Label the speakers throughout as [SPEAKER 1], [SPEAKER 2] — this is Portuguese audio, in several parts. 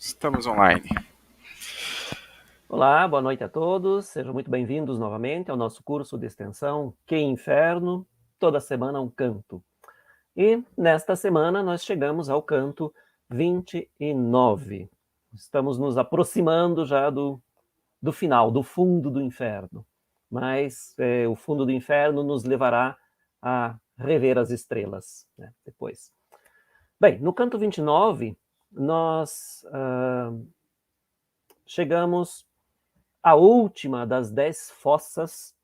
[SPEAKER 1] Estamos online.
[SPEAKER 2] Olá, boa noite a todos. Sejam muito bem-vindos novamente ao nosso curso de extensão Que Inferno, toda semana um canto. E nesta semana nós chegamos ao canto 29. Estamos nos aproximando já do final, do fundo do inferno. Mas o fundo do inferno nos levará a rever as estrelas, né, depois. Bem, no canto 29, nós chegamos à última das 10 fossas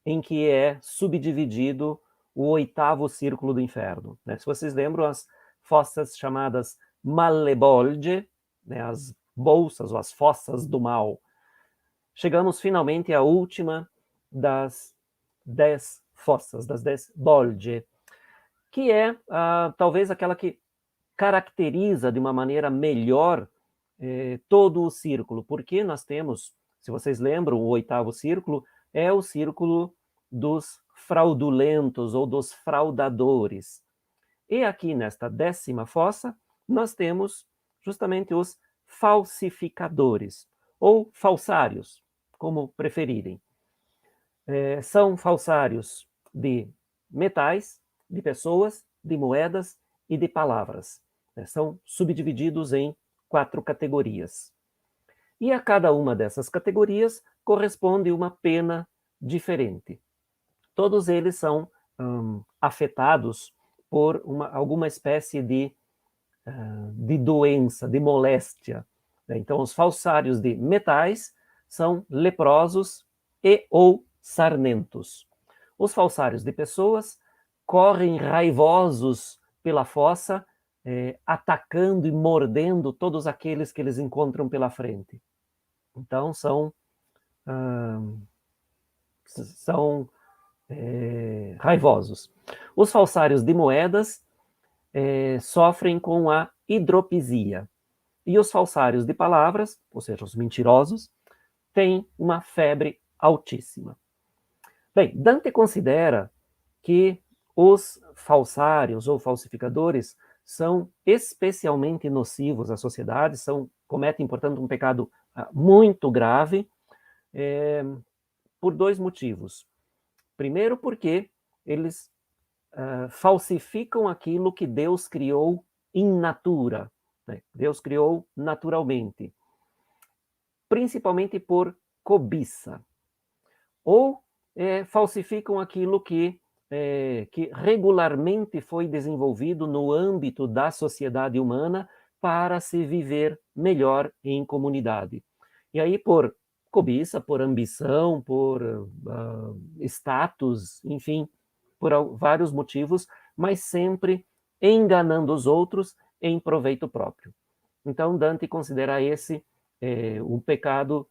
[SPEAKER 2] em que é subdividido o 8º círculo do inferno, né? Se vocês lembram, as fossas chamadas Malebolge, né, as bolsas ou as fossas do mal. Chegamos finalmente à última das 10 fossas, das 10 Bolge, que é talvez aquela que caracteriza de uma maneira melhor todo o círculo, porque nós temos, se vocês lembram, o 8º círculo é o círculo dos fraudulentos ou dos fraudadores. E aqui nesta 10ª fossa, nós temos justamente os falsificadores, ou falsários, como preferirem. São falsários de metais, de pessoas, de moedas e de palavras. São subdivididos em 4 categorias. E a cada uma dessas categorias corresponde uma pena diferente. Todos eles são afetados por alguma espécie de doença, de moléstia. Então, os falsários de metais são leprosos e ou sarnentos. Os falsários de pessoas correm raivosos pela fossa, atacando e mordendo todos aqueles que eles encontram pela frente. Então, são raivosos. Os falsários de moedas sofrem com a hidropisia. E os falsários de palavras, ou seja, os mentirosos, têm uma febre altíssima. Bem, Dante considera que os falsários ou falsificadores são especialmente nocivos à sociedade, cometem, portanto, um pecado muito grave, por 2 motivos. Primeiro, porque eles falsificam aquilo que Deus criou in natura, né? Deus criou naturalmente, principalmente por cobiça. Ou falsificam aquilo que regularmente foi desenvolvido no âmbito da sociedade humana para se viver melhor em comunidade. E aí, por cobiça, por ambição, por status, enfim, por vários motivos, mas sempre enganando os outros em proveito próprio. Então, Dante considera esse um pecado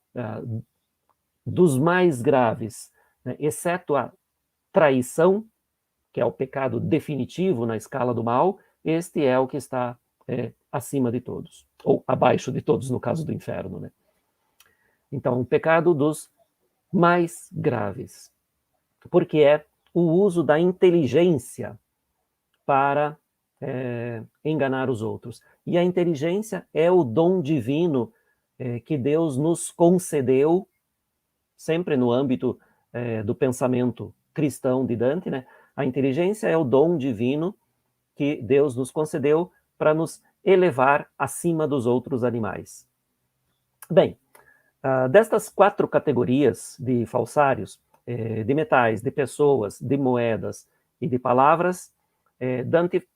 [SPEAKER 2] dos mais graves, né? Exceto a traição, que é o pecado definitivo na escala do mal, este é o que está acima de todos, ou abaixo de todos, no caso do inferno, né? Então, o pecado dos mais graves, porque é o uso da inteligência para enganar os outros. E a inteligência é o dom divino que Deus nos concedeu, sempre no âmbito do pensamento cristão de Dante, né? A inteligência é o dom divino que Deus nos concedeu para nos elevar acima dos outros animais. Bem, destas 4 categorias de falsários, de metais, de pessoas, de moedas e de palavras, Dante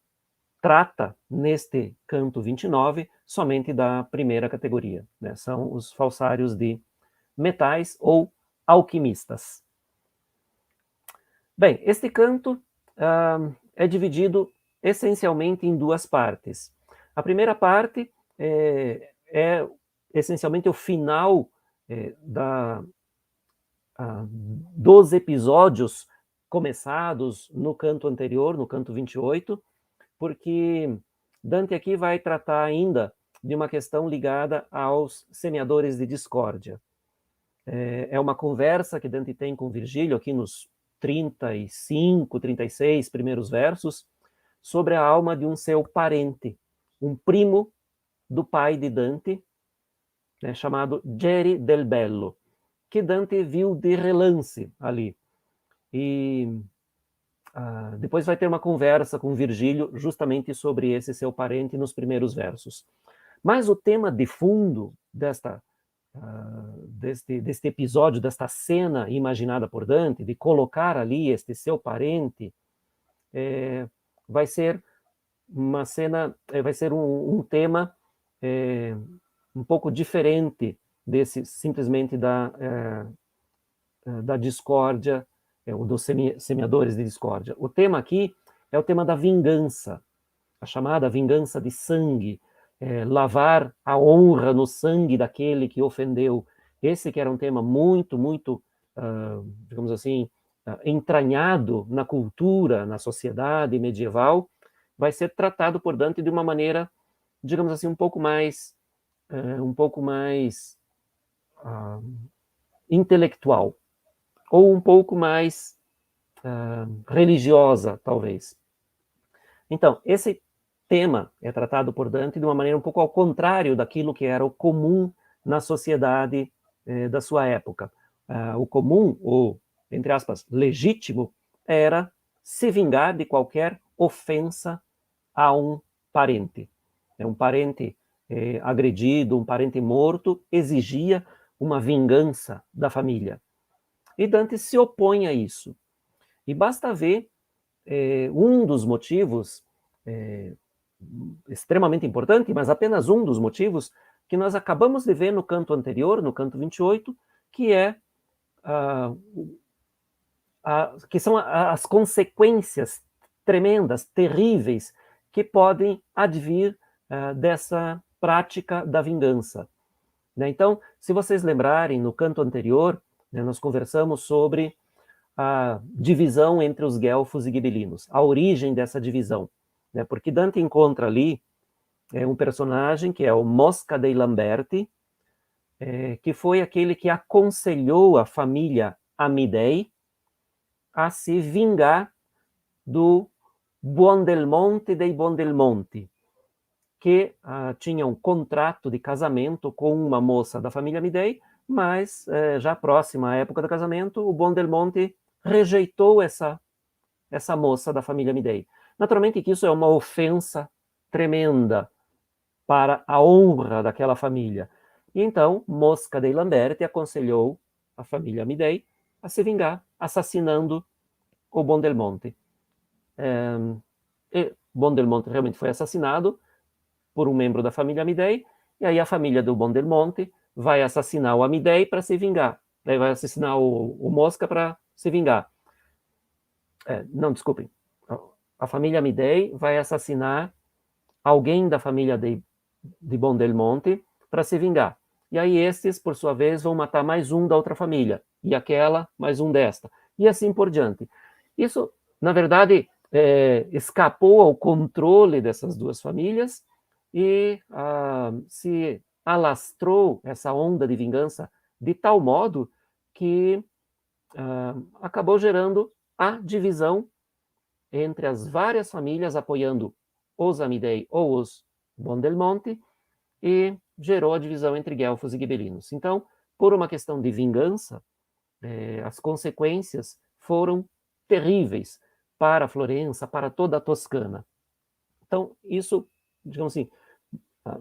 [SPEAKER 2] trata, neste canto 29, somente da primeira categoria, né? São os falsários de metais ou alquimistas. Bem, este canto é dividido essencialmente em 2 partes. A primeira parte é essencialmente o final dos episódios começados no canto anterior, no canto 28, porque Dante aqui vai tratar ainda de uma questão ligada aos semeadores de discórdia. É uma conversa que Dante tem com Virgílio aqui nos 35, 36 primeiros versos, sobre a alma de um seu parente, um primo do pai de Dante, né, chamado Geri del Bello, que Dante viu de relance ali. E depois vai ter uma conversa com Virgílio justamente sobre esse seu parente nos primeiros versos. Mas o tema de fundo deste episódio, desta cena imaginada por Dante, de colocar ali este seu parente, vai ser uma cena, vai ser um tema um pouco diferente desse simplesmente da discórdia, dos semeadores de discórdia. O tema aqui é o tema da vingança, a chamada vingança de sangue, lavar a honra no sangue daquele que ofendeu. Esse que era um tema muito, muito, digamos assim, entranhado na cultura, na sociedade medieval, vai ser tratado por Dante de uma maneira, digamos assim, um pouco mais intelectual, ou um pouco mais religiosa, talvez. Então, esse tema é tratado por Dante de uma maneira um pouco ao contrário daquilo que era o comum na sociedade da sua época. O comum, ou, entre aspas, legítimo, era se vingar de qualquer ofensa a um parente. Um parente agredido, um parente morto, exigia uma vingança da família. E Dante se opõe a isso. E basta ver um dos motivos extremamente importante, mas apenas um dos motivos que nós acabamos de ver no canto anterior, no canto 28, que é que são as consequências tremendas, terríveis, que podem advir dessa prática da vingança. Né? Então, se vocês lembrarem, no canto anterior, né, nós conversamos sobre a divisão entre os guelfos e gibelinos, a origem dessa divisão. Né? Porque Dante encontra ali um personagem que é o Mosca dei Lamberti, que foi aquele que aconselhou a família Amidei a se vingar do Buondelmonte dei Buondelmonti, que tinha um contrato de casamento com uma moça da família Amidei, mas já próxima à época do casamento, o Buondelmonte rejeitou essa moça da família Amidei. Naturalmente que isso é uma ofensa tremenda para a honra daquela família. E então, Mosca dei Lamberti aconselhou a família Amidei a se vingar, assassinando o Buondelmonte. E Buondelmonte realmente foi assassinado por um membro da família Amidei, e aí a família do Buondelmonte vai assassinar o Amidei para se vingar. Daí vai assassinar o Mosca para se vingar. Não, desculpem. A família Amidei vai assassinar alguém da família de Buondelmonte para se vingar. E aí estes, por sua vez, vão matar mais um da outra família, e aquela mais um desta, e assim por diante. Isso, na verdade, escapou ao controle dessas duas famílias e se alastrou essa onda de vingança de tal modo que acabou gerando a divisão entre as várias famílias apoiando os Amidei ou os Buondelmonte, e gerou a divisão entre guelfos e gibelinos. Então, por uma questão de vingança, as consequências foram terríveis para Florença, para toda a Toscana. Então, isso, digamos assim,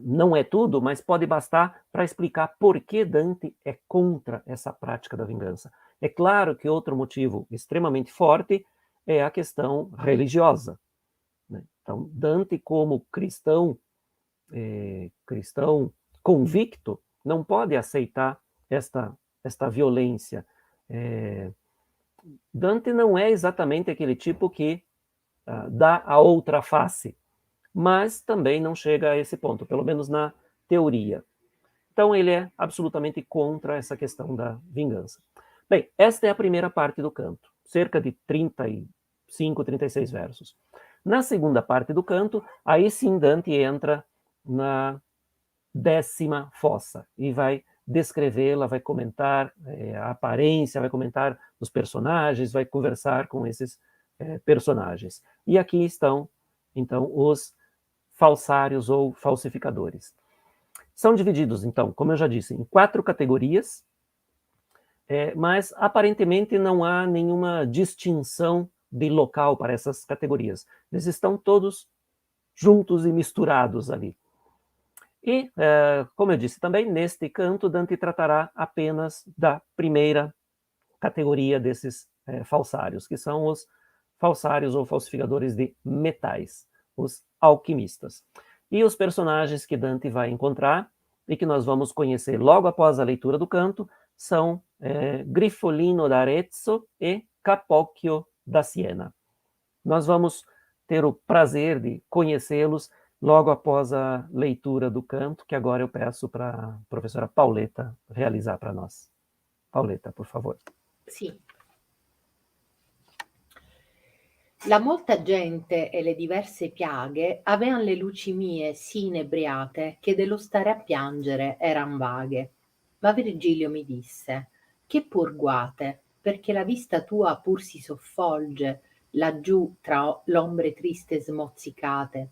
[SPEAKER 2] não é tudo, mas pode bastar para explicar por que Dante é contra essa prática da vingança. É claro que outro motivo extremamente forte é a questão religiosa. Né? Então, Dante, como cristão convicto, não pode aceitar esta violência. Dante não é exatamente aquele tipo que dá a outra face, mas também não chega a esse ponto, pelo menos na teoria. Então ele é absolutamente contra essa questão da vingança. Bem, esta é a primeira parte do canto, cerca de 35, 36 versos. Na segunda parte do canto, aí sim Dante entra na 10ª fossa e vai descrevê-la, vai comentar a aparência, vai comentar os personagens, vai conversar com esses personagens. E aqui estão, então, os falsários ou falsificadores. São divididos, então, como eu já disse, em 4 categorias, mas aparentemente não há nenhuma distinção de local para essas categorias. Eles estão todos juntos e misturados ali. E, como eu disse também, neste canto, Dante tratará apenas da primeira categoria desses falsários, que são os falsários ou falsificadores de metais, os alquimistas. E os personagens que Dante vai encontrar e que nós vamos conhecer logo após a leitura do canto são Grifolino d'Arezzo e Capocchio da Siena. Nós vamos ter o prazer de conhecê-los logo após a leitura do canto, que agora eu peço para a professora Pauletta realizar para nós. Pauletta, por favor.
[SPEAKER 1] Sì. La molta gente e le diverse piaghe avean le luci mie sì inebriate che dello stare a piangere eran vaghe. Ma Virgilio mi disse: che pur guate, perché la vista tua pur si soffolge laggiù tra l'ombre triste smozzicate.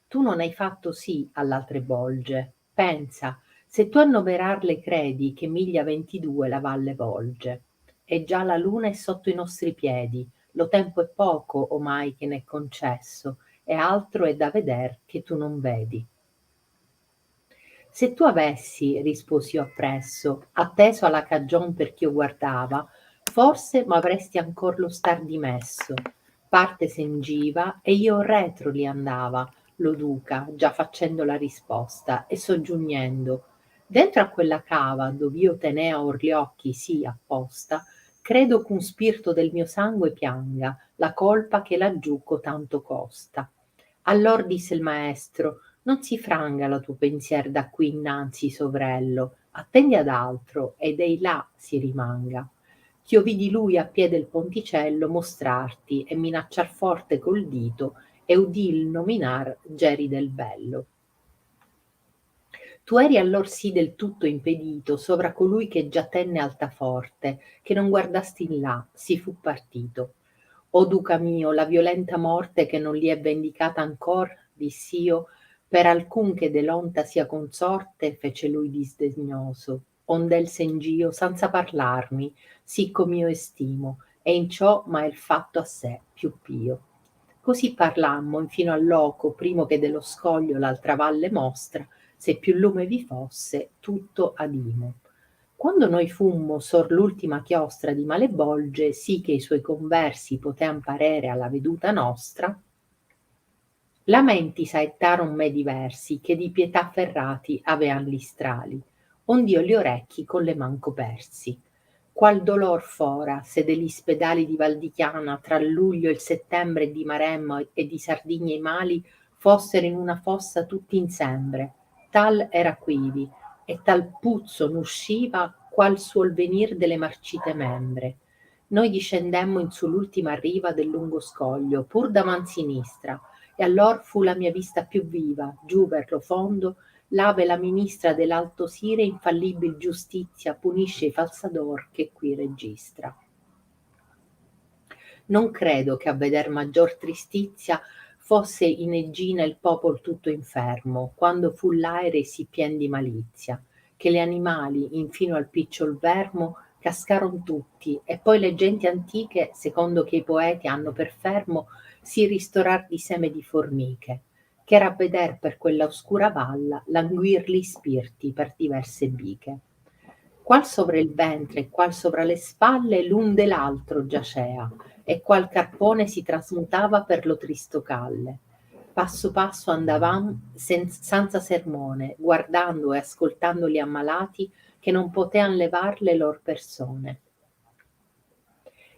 [SPEAKER 1] Tu non hai fatto sì all'altre bolge. Pensa, se tu a noverarle credi che miglia 22 la valle volge. E già la luna è sotto i nostri piedi, lo tempo è poco omai che n'è concesso, e altro è da veder che tu non vedi. Se tu avessi, risposi io appresso, atteso alla cagion per ch'io guardava, forse m'avresti ancor lo star dimesso. Parte sengiva e io retro li andava, lo duca, già facendo la risposta, e soggiugnendo: dentro a quella cava, dov'io tenea or gli occhi sì apposta, credo ch'un spirto del mio sangue pianga la colpa che laggiù cotanto costa. Allor disse il maestro: non si franga la tuo pensier da qui innanzi, sovrello, attendi ad altro ed ei là si rimanga. Ch'io vidi lui a piè del ponticello mostrarti e minacciar forte col dito e udì il nominar Geri del Bello. Tu eri allor sì del tutto impedito sovra colui che già tenne altaforte, che non guardasti in là, si fu partito. O duca mio, la violenta morte che non li è vendicata ancor, diss'io, per alcun che delonta sia consorte, fece lui disdegnoso, ond'el sengio senza parlarmi, sì com'io estimo, e in ciò m'ha il fatto a sé più pio. Così parlammo infino al loco, primo che dello scoglio l'altra valle mostra, se più lume vi fosse, tutto adimo. Quando noi fummo sor l'ultima chiostra di Malebolge, sì che i suoi conversi potean parere alla veduta nostra, lamenti saettaron me diversi, che di pietà ferrati avean gli strali, ond'io gli orecchi con le man copersi. Qual dolor fora se degli spedali di Valdichiana tra il luglio e il settembre di Maremma e di Sardegna i mali fossero in una fossa tutti insembre, tal era quivi, e tal puzzo n'usciva qual suol venir delle marcite membre. Noi discendemmo in su l'ultima riva del lungo scoglio, pur da man sinistra, e allor fu la mia vista più viva, giù per lo fondo, l'ave la ministra dell'Alto Sire infallibil giustizia punisce i falsador che qui registra. Non credo che a veder maggior tristizia fosse in Egina il popol tutto infermo, quando fu l'aere sì pien di malizia, che gli animali, infino al picciol vermo, cascaron tutti, e poi le genti antiche, secondo che i poeti hanno per fermo, si ristorar di seme di formiche, ch'era a veder per quella oscura valla languir li spirti per diverse biche. Qual sovra il ventre e qual sovra le spalle l'un de l'altro giacea, e qual carpone si trasmutava per lo tristo calle. Passo passo andavam senza sermone, guardando e ascoltando gli ammalati che non potean levar le lor persone.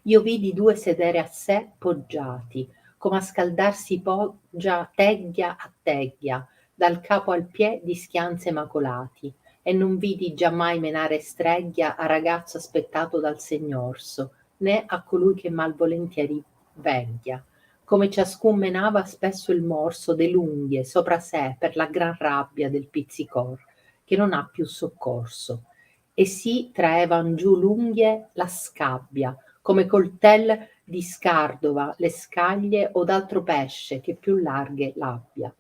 [SPEAKER 1] Io vidi due sedere a sé poggiati, come a scaldarsi poggia teghia a teghia, dal capo al piè di schianze macolati, e non vidi giammai menare streghia a ragazzo aspettato dal segnorso, né a colui che malvolentieri veghia, come ciascun menava spesso il morso de l'unghie sopra sé per la gran rabbia del pizzicor, che non ha più soccorso, e si traevan giù l'unghie la scabbia, come coltel di scardova le scaglie o d'altro pesce che più larghe l'abbia.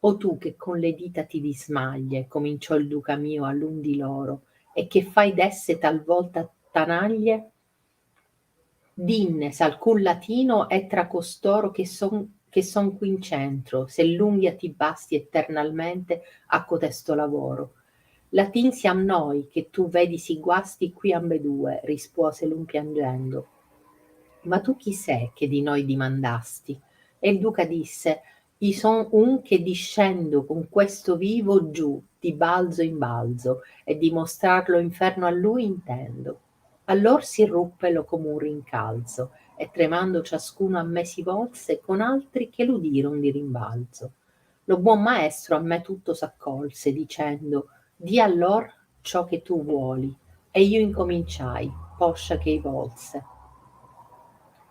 [SPEAKER 1] O tu che con le dita ti dismaglie, cominciò il duca mio a l'un di loro, e che fai d'esse talvolta tanaglie? Dinne s'alcun latino è tra costoro che son qui in centro, se l'unghia ti basti eternalmente a cotesto lavoro. Latin siam noi, che tu vedi si guasti qui ambedue, rispose l'un piangendo. Ma tu chi sei che di noi dimandasti? E il duca disse: I son un che discendo con questo vivo giù, di balzo in balzo, e di mostrarlo inferno a lui intendo. Allor si ruppelo come un rincalzo, e tremando ciascuno a me si volse, con altri che l'udiron di rimbalzo. Lo buon maestro a me tutto s'accolse, dicendo: Di allor ciò che tu vuoli. E io incominciai, poscia che ei volse.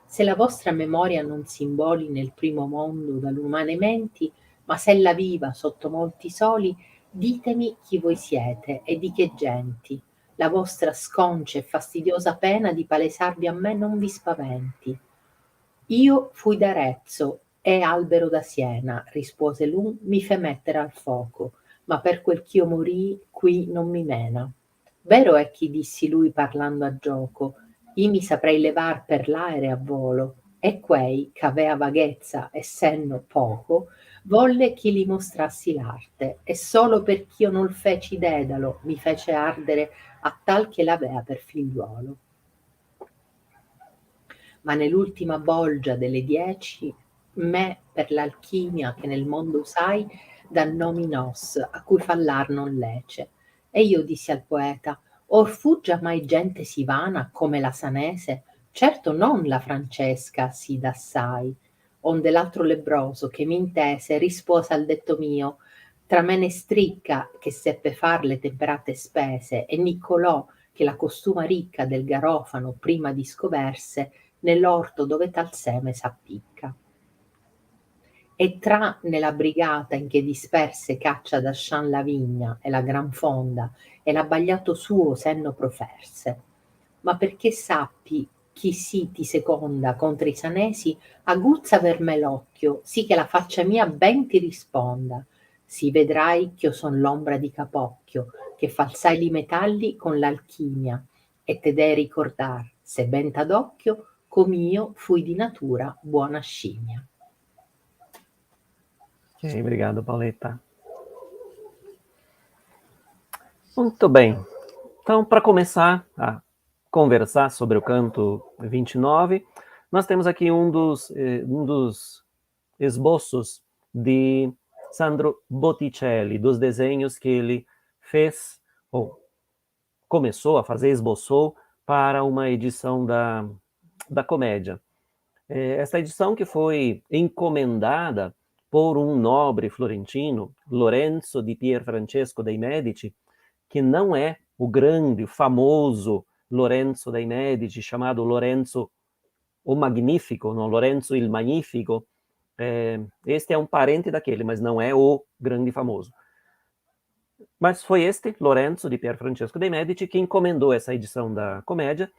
[SPEAKER 1] Se la vostra memoria non s'imboli nel primo mondo dall'umane menti, ma s'ella viva sotto molti soli, ditemi chi voi siete e di che genti. La vostra sconcia e fastidiosa pena di palesarvi a me non vi spaventi. Io fui d'Arezzo e albero da Siena, rispose l'un, mi fe mettere al foco, ma per quel ch'io morii qui non mi mena. Vero è chi dissi lui parlando a gioco, i mi saprei levar per l'aere a volo, e quei, ch'avea vaghezza e senno poco, volle ch'i li mostrassi l'arte, e solo perch'io nol feci Dedalo mi fece ardere a tal che l'avea per figliuolo. Ma nell'ultima bolgia delle 10, me per l'alchimia che nel mondo usai, dannomi nos, a cui fallar non lece. E io dissi al poeta: Or fu giammai gente sì vana come la Sanese? Certo non la Francesca sì d'assai. Onde l'altro lebbroso che m'intese rispose al detto mio: Tra Menestricca che seppe far le temperate spese e Niccolò che la costuma ricca del garofano prima discoverse, nell'orto dove tal seme s'appicca. E tra nella brigata in che disperse caccia da scian la vigna e la gran fonda e l'abbagliato suo senno proferse. Ma perché sappi chi sì ti seconda contra i sanesi, aguzza ver me l'occhio, sì che la faccia mia ben ti risponda. Sì vedrai ch'io son l'ombra di Capocchio, che falsai li metalli con l'alchimia, e te dei ricordar, se ben t'adocchio, com'io fui di natura buona scimmia.
[SPEAKER 2] Ok, obrigado, Pauleta. Muito bem. Então, para começar a conversar sobre o canto 29, nós temos aqui um dos esboços de Sandro Botticelli, dos desenhos que ele fez, ou começou a fazer, esboçou, para uma edição da comédia. Essa edição que foi encomendada por um nobre florentino, Lorenzo di Pierfrancesco dei Medici, que não é o grande, o famoso Lorenzo dei Medici, chamado Lorenzo o Magnífico, não, Lorenzo il Magnifico. Este é um parente daquele, mas não é o grande famoso. Mas foi este, Lorenzo di Pierfrancesco dei Medici, que encomendou essa edição da comédia,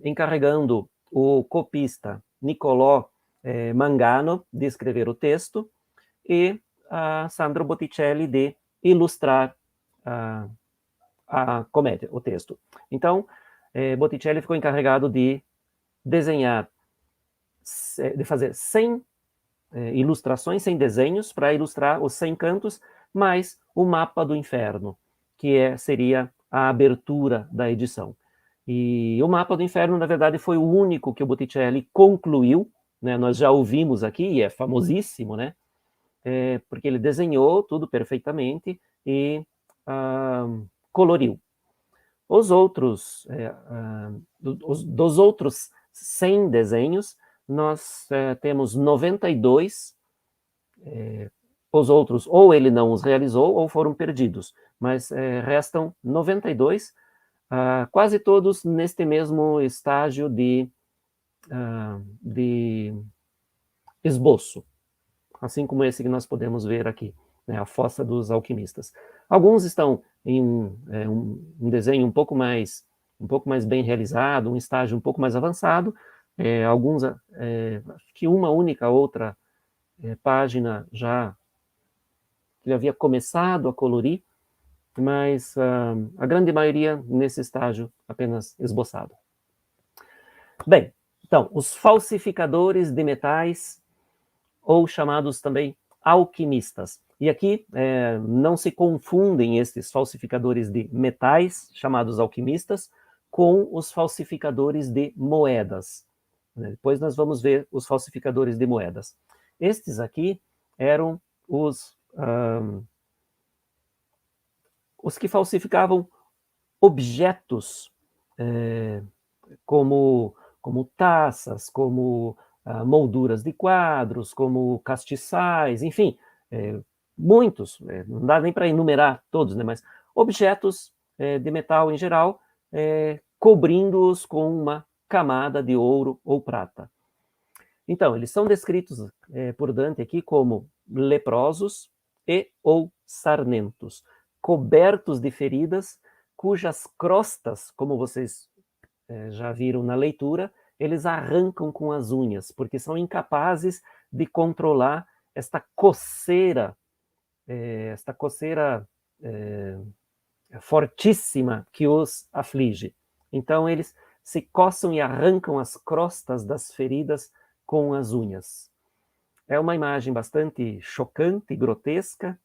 [SPEAKER 2] encarregando o copista Niccolò Mangano de escrever o texto e a Sandro Botticelli de ilustrar a comédia, o texto. Então, Botticelli ficou encarregado de desenhar, de fazer 100 ilustrações, 100 desenhos para ilustrar os 100 cantos, mais o mapa do inferno, que seria a abertura da edição. E o mapa do inferno, na verdade, foi o único que o Botticelli concluiu, né? Nós já ouvimos aqui, e é famosíssimo, né? Porque ele desenhou tudo perfeitamente e coloriu. Os outros, dos outros 100 desenhos, nós temos 92, os outros ou ele não os realizou ou foram perdidos, mas restam 92, quase todos neste mesmo estágio de esboço, assim como esse que nós podemos ver aqui, né, a Fossa dos Alquimistas. Alguns estão em um desenho um pouco mais bem realizado, um estágio um pouco mais avançado, alguns, acho que uma única outra página já ele havia começado a colorir, mas a grande maioria nesse estágio apenas esboçado. Bem, então, os falsificadores de metais, ou chamados também alquimistas. E aqui não se confundem estes falsificadores de metais, chamados alquimistas, com os falsificadores de moedas. Depois nós vamos ver os falsificadores de moedas. Estes aqui eram os que falsificavam objetos, como taças, como molduras de quadros, como castiçais, enfim, muitos, não dá nem para enumerar todos, né, mas objetos de metal em geral, cobrindo-os com uma camada de ouro ou prata. Então, eles são descritos por Dante aqui como leprosos e ou sarnentos, cobertos de feridas, cujas crostas, como vocês já viram na leitura, eles arrancam com as unhas, porque são incapazes de controlar esta coceira fortíssima que os aflige. Então, eles se coçam e arrancam as crostas das feridas com as unhas. É uma imagem bastante chocante, grotesca,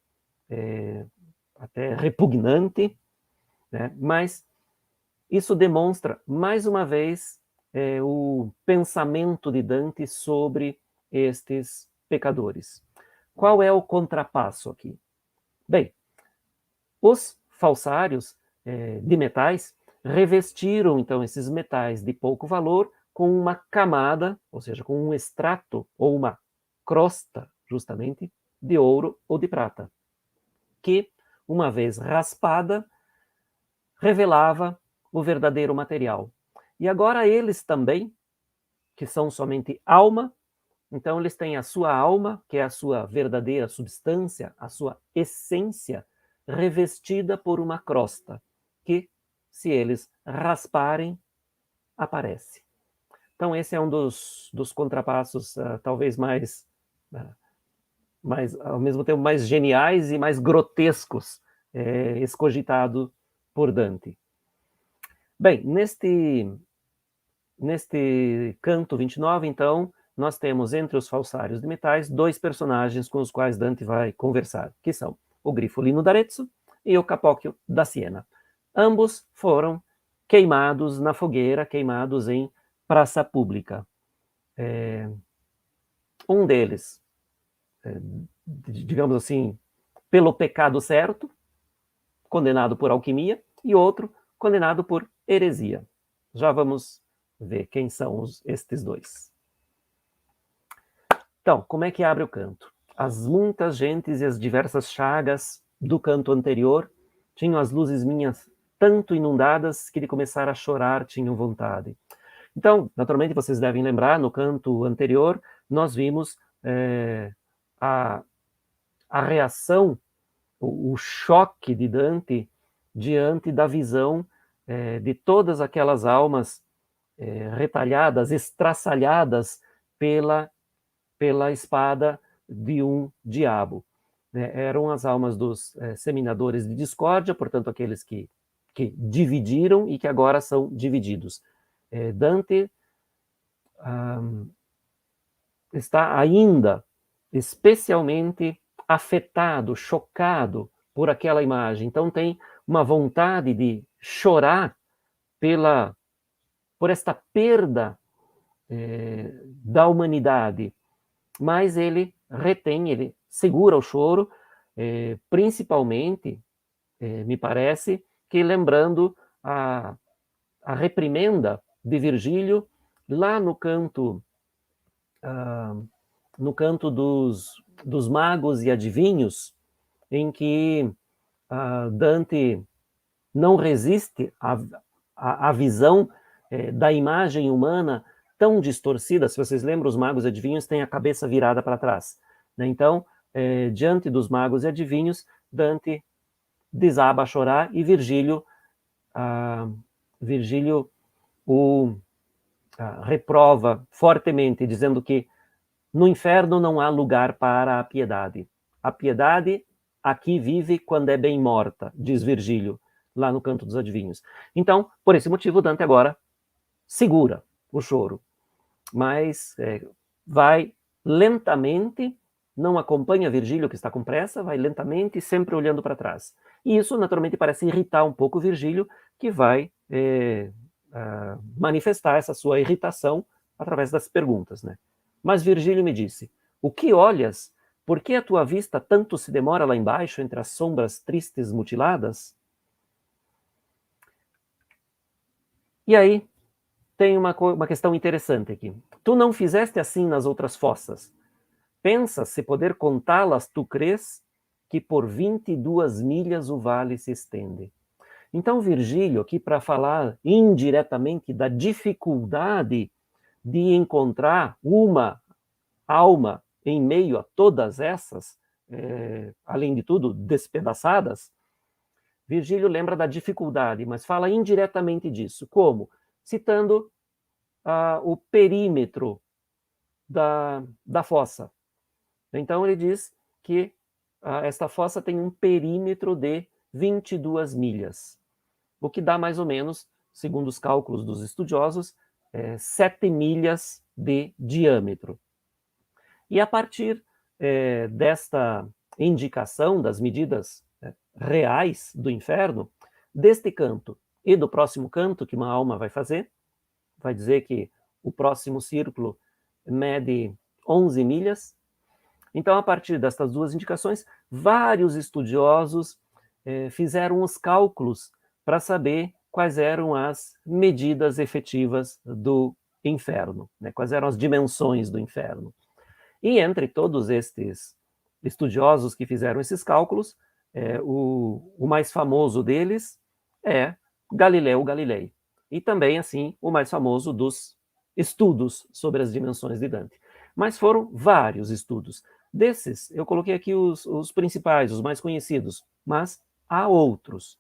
[SPEAKER 2] até repugnante, né? Mas isso demonstra, mais uma vez, o pensamento de Dante sobre estes pecadores. Qual é o contrapasso aqui? Bem, os falsários de metais revestiram, então, esses metais de pouco valor com uma camada, ou seja, com um extrato ou uma crosta, justamente, de ouro ou de prata, que, uma vez raspada, revelava o verdadeiro material. E agora eles também, que são somente alma, então eles têm a sua alma, que é a sua verdadeira substância, a sua essência, revestida por uma crosta, que, se eles rasparem, aparece. Então esse é um dos contrapassos talvez mais, ao mesmo tempo, mais geniais e mais grotescos escogitado por Dante. Bem, neste canto 29, então, nós temos entre os falsários de metais 2 personagens com os quais Dante vai conversar, que são o Grifolino d'Arezzo e o Capocchio da Siena. Ambos foram queimados na fogueira, queimados em praça pública. Um deles, digamos assim, pelo pecado certo, condenado por alquimia, e outro condenado por heresia. Já vamos ver quem são estes dois. Então, como é que abre o canto? As muitas gentes e as diversas chagas do canto anterior tinham as luzes minhas tanto inundadas que de começar a chorar tinham vontade. Então, naturalmente, vocês devem lembrar, no canto anterior, nós vimos a reação, o choque de Dante diante da visão de todas aquelas almas retalhadas, estraçalhadas pela espada de um diabo. Eram as almas dos seminadores de discórdia, portanto, aqueles que dividiram e que agora são divididos. Dante está ainda especialmente afetado, chocado por aquela imagem. Então tem uma vontade de chorar por esta perda da humanidade, mas ele retém, ele segura o choro, principalmente, me parece, que lembrando a reprimenda de Virgílio lá no canto dos magos e adivinhos, em que Dante não resiste à visão da imagem humana tão distorcida. Se vocês lembram, os magos e adivinhos têm a cabeça virada para trás, né? Então, diante dos magos e adivinhos, Dante desaba a chorar e Virgílio o reprova fortemente, dizendo que no inferno não há lugar para a piedade. A piedade aqui vive quando é bem morta, diz Virgílio, lá no Canto dos Adivinhos. Então, por esse motivo, Dante agora segura o choro, mas vai lentamente, não acompanha Virgílio, que está com pressa, vai lentamente, sempre olhando para trás. E isso, naturalmente, parece irritar um pouco Virgílio, que vai manifestar essa sua irritação através das perguntas, né? Mas Virgílio me disse: o que olhas? Por que a tua vista tanto se demora lá embaixo, entre as sombras tristes mutiladas? E aí, tem uma questão interessante aqui. Tu não fizeste assim nas outras fossas. Pensa se poder contá-las, tu crês que por 22 milhas o vale se estende. Então, Virgílio, aqui para falar indiretamente da dificuldade de encontrar uma alma em meio a todas essas, além de tudo, despedaçadas, Virgílio lembra da dificuldade, mas fala indiretamente disso. Como? Citando o perímetro da fossa. Então, ele diz que esta fossa tem um perímetro de 22 milhas, o que dá mais ou menos, segundo os cálculos dos estudiosos, 7 milhas de diâmetro. E a partir desta indicação das medidas reais do inferno, deste canto e do próximo canto que uma alma vai fazer, vai dizer que o próximo círculo mede 11 milhas. Então, a partir destas duas indicações, vários estudiosos fizeram os cálculos para saber quais eram as medidas efetivas do inferno, né? Quais eram as dimensões do inferno. E entre todos estes estudiosos que fizeram esses cálculos, o mais famoso deles é Galileu Galilei. E também, assim, o mais famoso dos estudos sobre as dimensões de Dante. Mas foram vários estudos. Desses, eu coloquei aqui os principais, os mais conhecidos, mas há outros.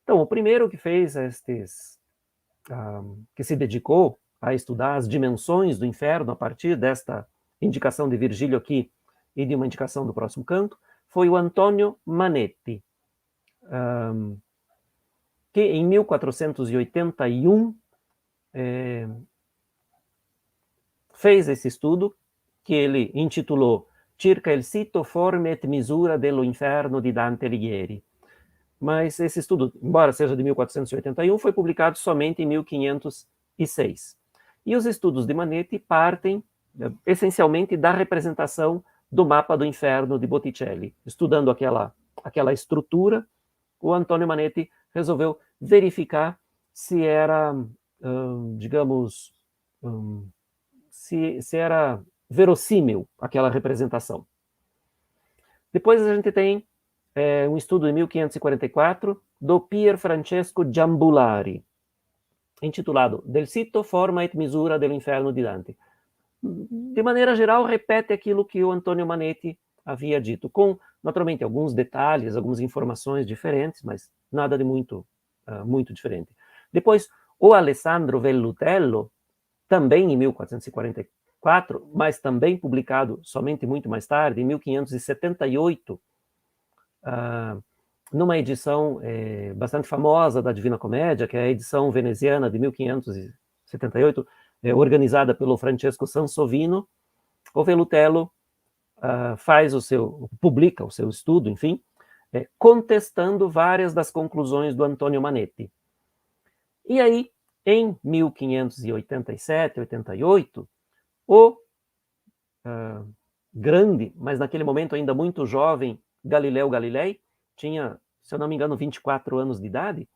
[SPEAKER 2] Então, o primeiro que fez que se dedicou a estudar as dimensões do inferno a partir desta indicação de Virgílio aqui e de uma indicação do próximo canto, foi o Antonio Manetti, que em 1481 fez esse estudo, que ele intitulou Circa il sito, forme et misura dello inferno di Dante Alighieri. Mas esse estudo, embora seja de 1481, foi publicado somente em 1506. E os estudos de Manetti partem essencialmente da representação do mapa do inferno de Botticelli. Estudando aquela estrutura, o Antonio Manetti resolveu verificar se era, digamos, se era verossímil aquela representação. Depois a gente tem um estudo de 1544 do Pier Francesco Giambulari, intitulado Del sito, forma et misura dello inferno di Dante. De maneira geral, repete aquilo que o Antonio Manetti havia dito, com, naturalmente, alguns detalhes, algumas informações diferentes, mas nada de muito diferente. Depois, o Alessandro Vellutello, também em 1444, mas também publicado somente muito mais tarde, em 1578, numa edição bastante famosa da Divina Comédia, que é a edição veneziana de 1578, organizada pelo Francesco Sansovino. O Vellutello publica o seu estudo, enfim, contestando várias das conclusões do Antonio Manetti. E aí, em 1587, 88, o grande, mas naquele momento ainda muito jovem, Galileu Galilei, tinha, se eu não me engano, 24 anos de idade,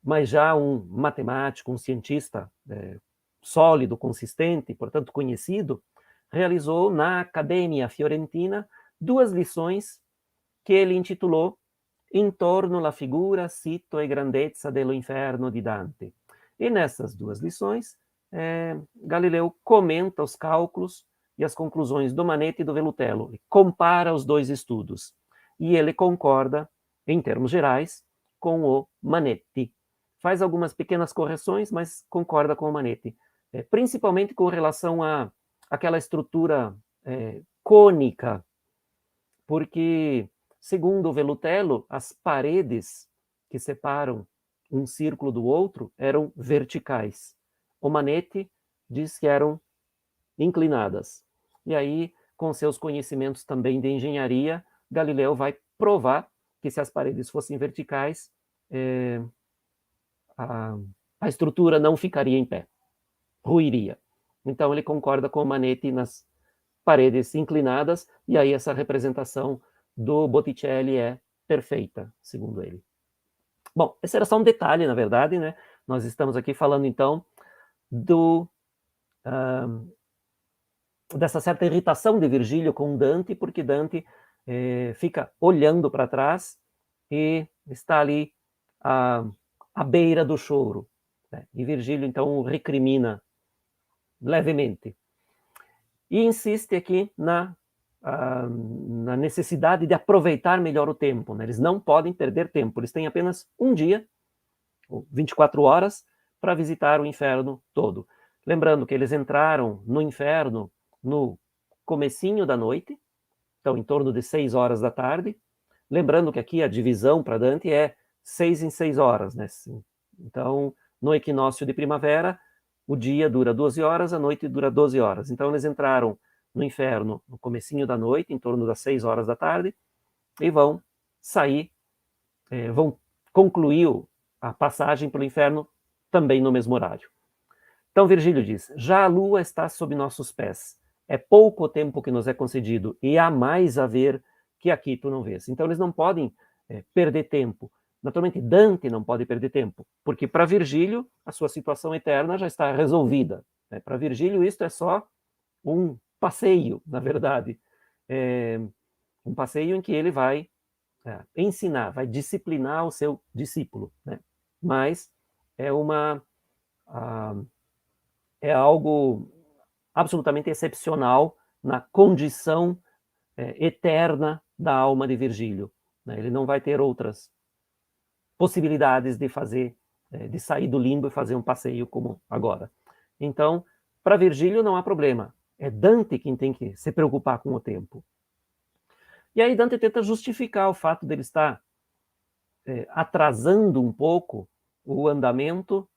[SPEAKER 2] mas já um matemático, um cientista sólido, consistente, portanto conhecido, realizou na Academia Fiorentina 2 lições que ele intitulou Intorno alla figura, sito e grandezza dello inferno di Dante. E nessas 2 lições, Galileu comenta os cálculos e as conclusões do Manetti e do Vellutello, e compara os 2 estudos. E ele concorda, em termos gerais, com o Manetti. Faz algumas pequenas correções, mas concorda com o Manetti, principalmente com relação àquela estrutura cônica, porque, segundo o Velutello, as paredes que separam um círculo do outro eram verticais. O Manetti diz que eram inclinadas. E aí, com seus conhecimentos também de engenharia, Galileu vai provar que se as paredes fossem verticais, a estrutura não ficaria em pé, ruiria. Então ele concorda com o Manetti nas paredes inclinadas, e aí essa representação do Botticelli é perfeita, segundo ele. Bom, esse era só um detalhe, na verdade, né? Nós estamos aqui falando, então, dessa certa irritação de Virgílio com Dante, porque Dante fica olhando para trás e está ali à beira do choro, né? E Virgílio, então, o recrimina levemente. E insiste aqui na necessidade de aproveitar melhor o tempo, né? Eles não podem perder tempo, eles têm apenas um dia, 24 horas, para visitar o inferno todo. Lembrando que eles entraram no inferno no comecinho da noite, então em torno de 6 horas da tarde. Lembrando que aqui a divisão para Dante é 6 em 6 horas, né? Então, no equinócio de primavera, o dia dura 12 horas, a noite dura 12 horas. Então, eles entraram no inferno no comecinho da noite, em torno das 6 horas da tarde, e vão sair, vão concluir a passagem pelo inferno também no mesmo horário. Então, Virgílio diz: já a lua está sob nossos pés. É pouco o tempo que nos é concedido, e há mais a ver que aqui tu não vês. Então, eles não podem perder tempo. Naturalmente, Dante não pode perder tempo, porque para Virgílio, a sua situação eterna já está resolvida. Né? Para Virgílio, isto é só um passeio, na verdade. Um passeio em que ele vai ensinar, vai disciplinar o seu discípulo. Né? Mas é algo absolutamente excepcional na condição eterna da alma de Virgílio. Né? Ele não vai ter outras possibilidades de fazer, de sair do limbo e fazer um passeio como agora. Então, para Virgílio não há problema. É Dante quem tem que se preocupar com o tempo. E aí Dante tenta justificar o fato dele estar atrasando um pouco o andamento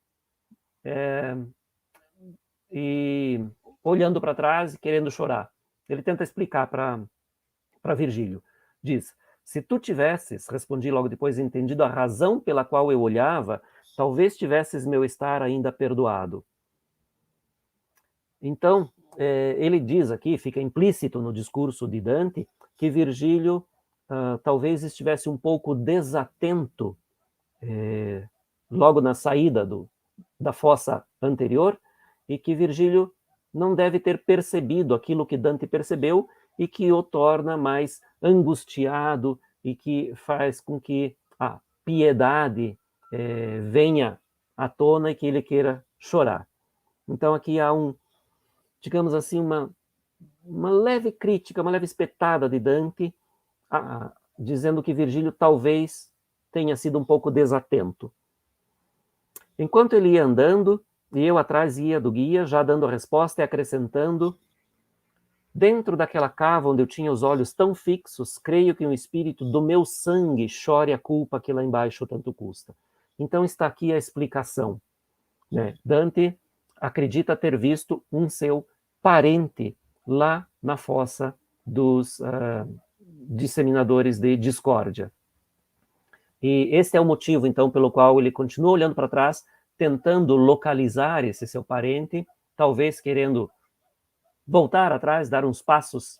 [SPEAKER 2] e olhando para trás e querendo chorar. Ele tenta explicar para Virgílio. Diz: se tu tivesses, respondi logo depois, entendido a razão pela qual eu olhava, talvez tivesses meu estar ainda perdoado. Então, ele diz aqui, fica implícito no discurso de Dante, que Virgílio talvez estivesse um pouco desatento logo na saída da fossa anterior, e que Virgílio não deve ter percebido aquilo que Dante percebeu e que o torna mais angustiado e que faz com que a piedade venha à tona e que ele queira chorar. Então aqui há digamos assim, uma leve crítica, uma leve espetada de Dante, dizendo que Virgílio talvez tenha sido um pouco desatento. Enquanto ele ia andando, e eu atrás ia do guia, já dando a resposta e acrescentando: dentro daquela cava onde eu tinha os olhos tão fixos, creio que um espírito do meu sangue chore a culpa que lá embaixo tanto custa. Então está aqui a explicação. Né? Dante acredita ter visto um seu parente lá na fossa dos disseminadores de discórdia. E esse é o motivo, então, pelo qual ele continua olhando para trás, tentando localizar esse seu parente, talvez querendo voltar atrás, dar uns passos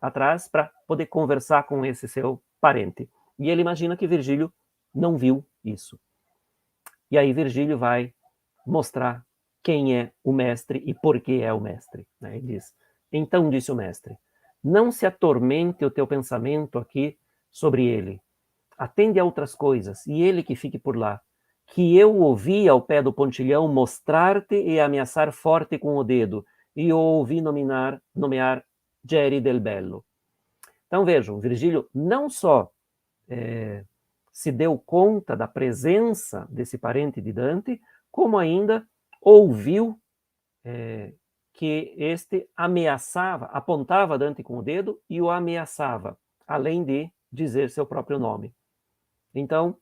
[SPEAKER 2] atrás para poder conversar com esse seu parente. E ele imagina que Virgílio não viu isso. E aí Virgílio vai mostrar quem é o mestre e por que é o mestre. Né? Ele diz: então disse o mestre, não se atormente o teu pensamento aqui sobre ele. Atende a outras coisas, e ele que fique por lá. Que eu ouvi ao pé do pontilhão mostrar-te e ameaçar forte com o dedo, e o ouvi nomear Geri del Bello. Então vejam, Virgílio não só se deu conta da presença desse parente de Dante, como ainda ouviu que este ameaçava, apontava Dante com o dedo e o ameaçava. além de dizer seu próprio nome. Então,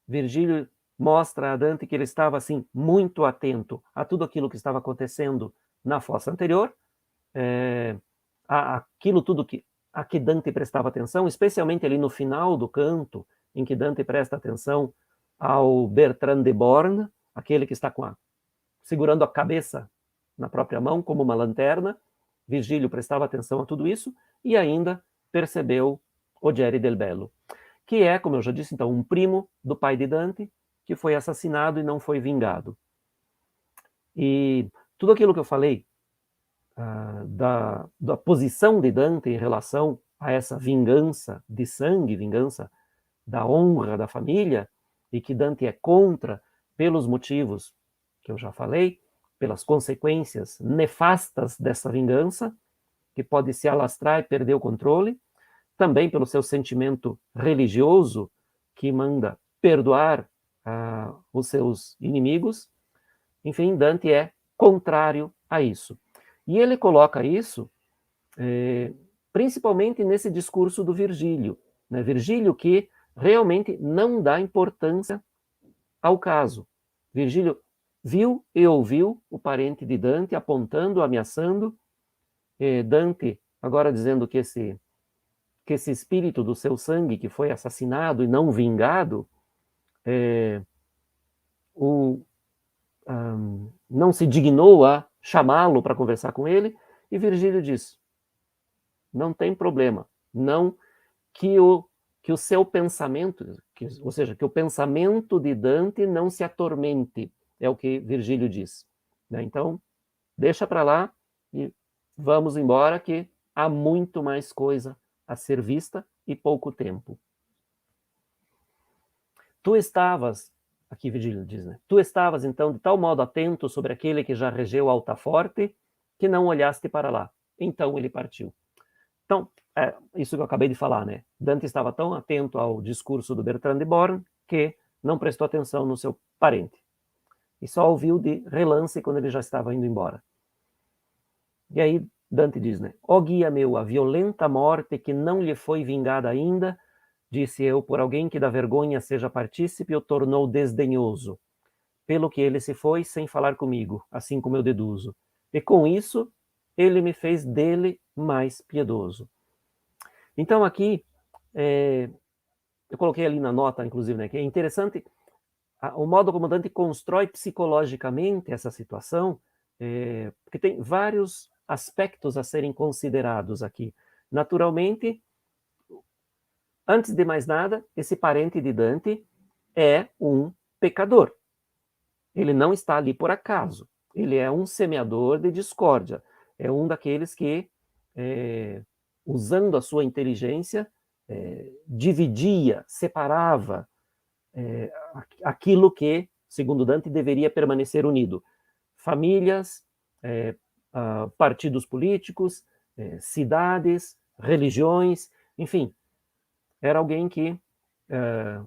[SPEAKER 2] Virgílio mostra a Dante que ele estava assim muito atento a tudo aquilo que estava acontecendo na fossa anterior, aquilo tudo a que Dante prestava atenção, especialmente ali no final do canto, em que Dante presta atenção ao Bertrand de Born, aquele que está segurando a cabeça na própria mão como uma lanterna. Virgílio prestava atenção a tudo isso e ainda percebeu Odiere del Bello, que é, como eu já disse, então, um primo do pai de Dante, que foi assassinado e não foi vingado. E tudo aquilo que eu falei da posição de Dante em relação a essa vingança de sangue, vingança da honra da família, e que Dante é contra pelos motivos que eu já falei, pelas consequências nefastas dessa vingança, que pode se alastrar e perder o controle, também pelo seu sentimento religioso, que manda perdoar os seus inimigos. Enfim, Dante é contrário a isso. E ele coloca isso principalmente nesse discurso do Virgílio, né? Virgílio que realmente não dá importância ao caso. Virgílio viu e ouviu o parente de Dante apontando, ameaçando, Dante agora dizendo que esse espírito do seu sangue que foi assassinado e não vingado, não se dignou a chamá-lo para conversar com ele, e Virgílio diz: não tem problema, não que o seu pensamento, ou seja, que o pensamento de Dante não se atormente, é o que Virgílio diz. Né? Então, deixa para lá e vamos embora, que há muito mais coisa a ser vista e pouco tempo. Tu estavas, aqui Virgílio diz, né? Tu estavas, então, de tal modo atento sobre aquele que já regeu Altaforte, que não olhaste para lá. Então ele partiu. Então, isso que eu acabei de falar, né? Dante estava tão atento ao discurso do Bertrand de Born que não prestou atenção no seu parente. E só ouviu de relance quando ele já estava indo embora. E aí Dante diz, né? Ó guia meu, a violenta morte que não lhe foi vingada ainda, disse eu, por alguém que da vergonha seja partícipe, o tornou desdenhoso, pelo que ele se foi sem falar comigo, assim como eu deduzo. E com isso, ele me fez dele mais piedoso. Então aqui, eu coloquei ali na nota, inclusive, né, que é interessante o modo como Dante constrói psicologicamente essa situação, porque tem vários aspectos a serem considerados aqui. Naturalmente, antes de mais nada, esse parente de Dante é um pecador. Ele não está ali por acaso. Ele é um semeador de discórdia. É um daqueles que, usando a sua inteligência, dividia, separava aquilo que, segundo Dante, deveria permanecer unido. Famílias, partidos políticos, cidades, religiões, enfim. Era alguém que,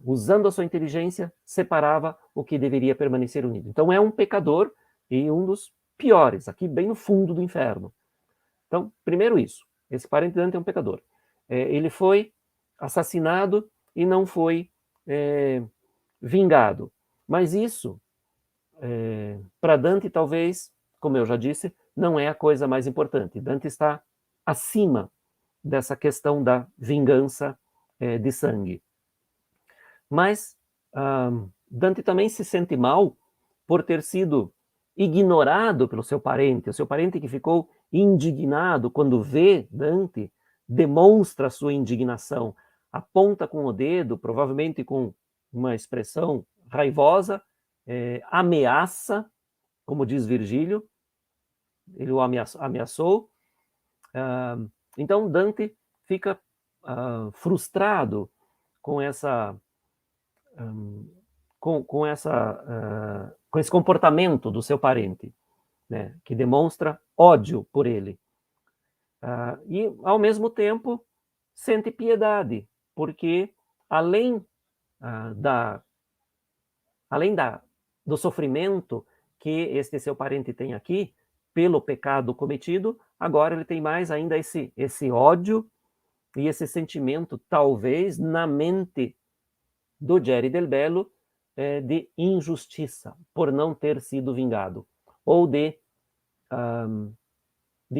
[SPEAKER 2] usando a sua inteligência, separava o que deveria permanecer unido. Então é um pecador e um dos piores, aqui bem no fundo do inferno. Então, primeiro isso, esse parente de Dante é um pecador. Ele foi assassinado e não foi vingado. Mas isso, para Dante, talvez, como eu já disse, não é a coisa mais importante. Dante está acima dessa questão da vingança de sangue. Mas Dante também se sente mal por ter sido ignorado pelo seu parente. O seu parente que ficou indignado quando vê Dante, demonstra sua indignação, aponta com o dedo, provavelmente com uma expressão raivosa, ameaça, como diz Virgílio, ele o ameaçou. Então Dante fica frustrado com essa com esse comportamento do seu parente, né, que demonstra ódio por ele. E, ao mesmo tempo, sente piedade, porque além do sofrimento que este seu parente tem aqui, pelo pecado cometido, agora ele tem mais ainda esse ódio e esse sentimento, talvez, na mente do Jerry Del Bello, de injustiça, por não ter sido vingado, ou de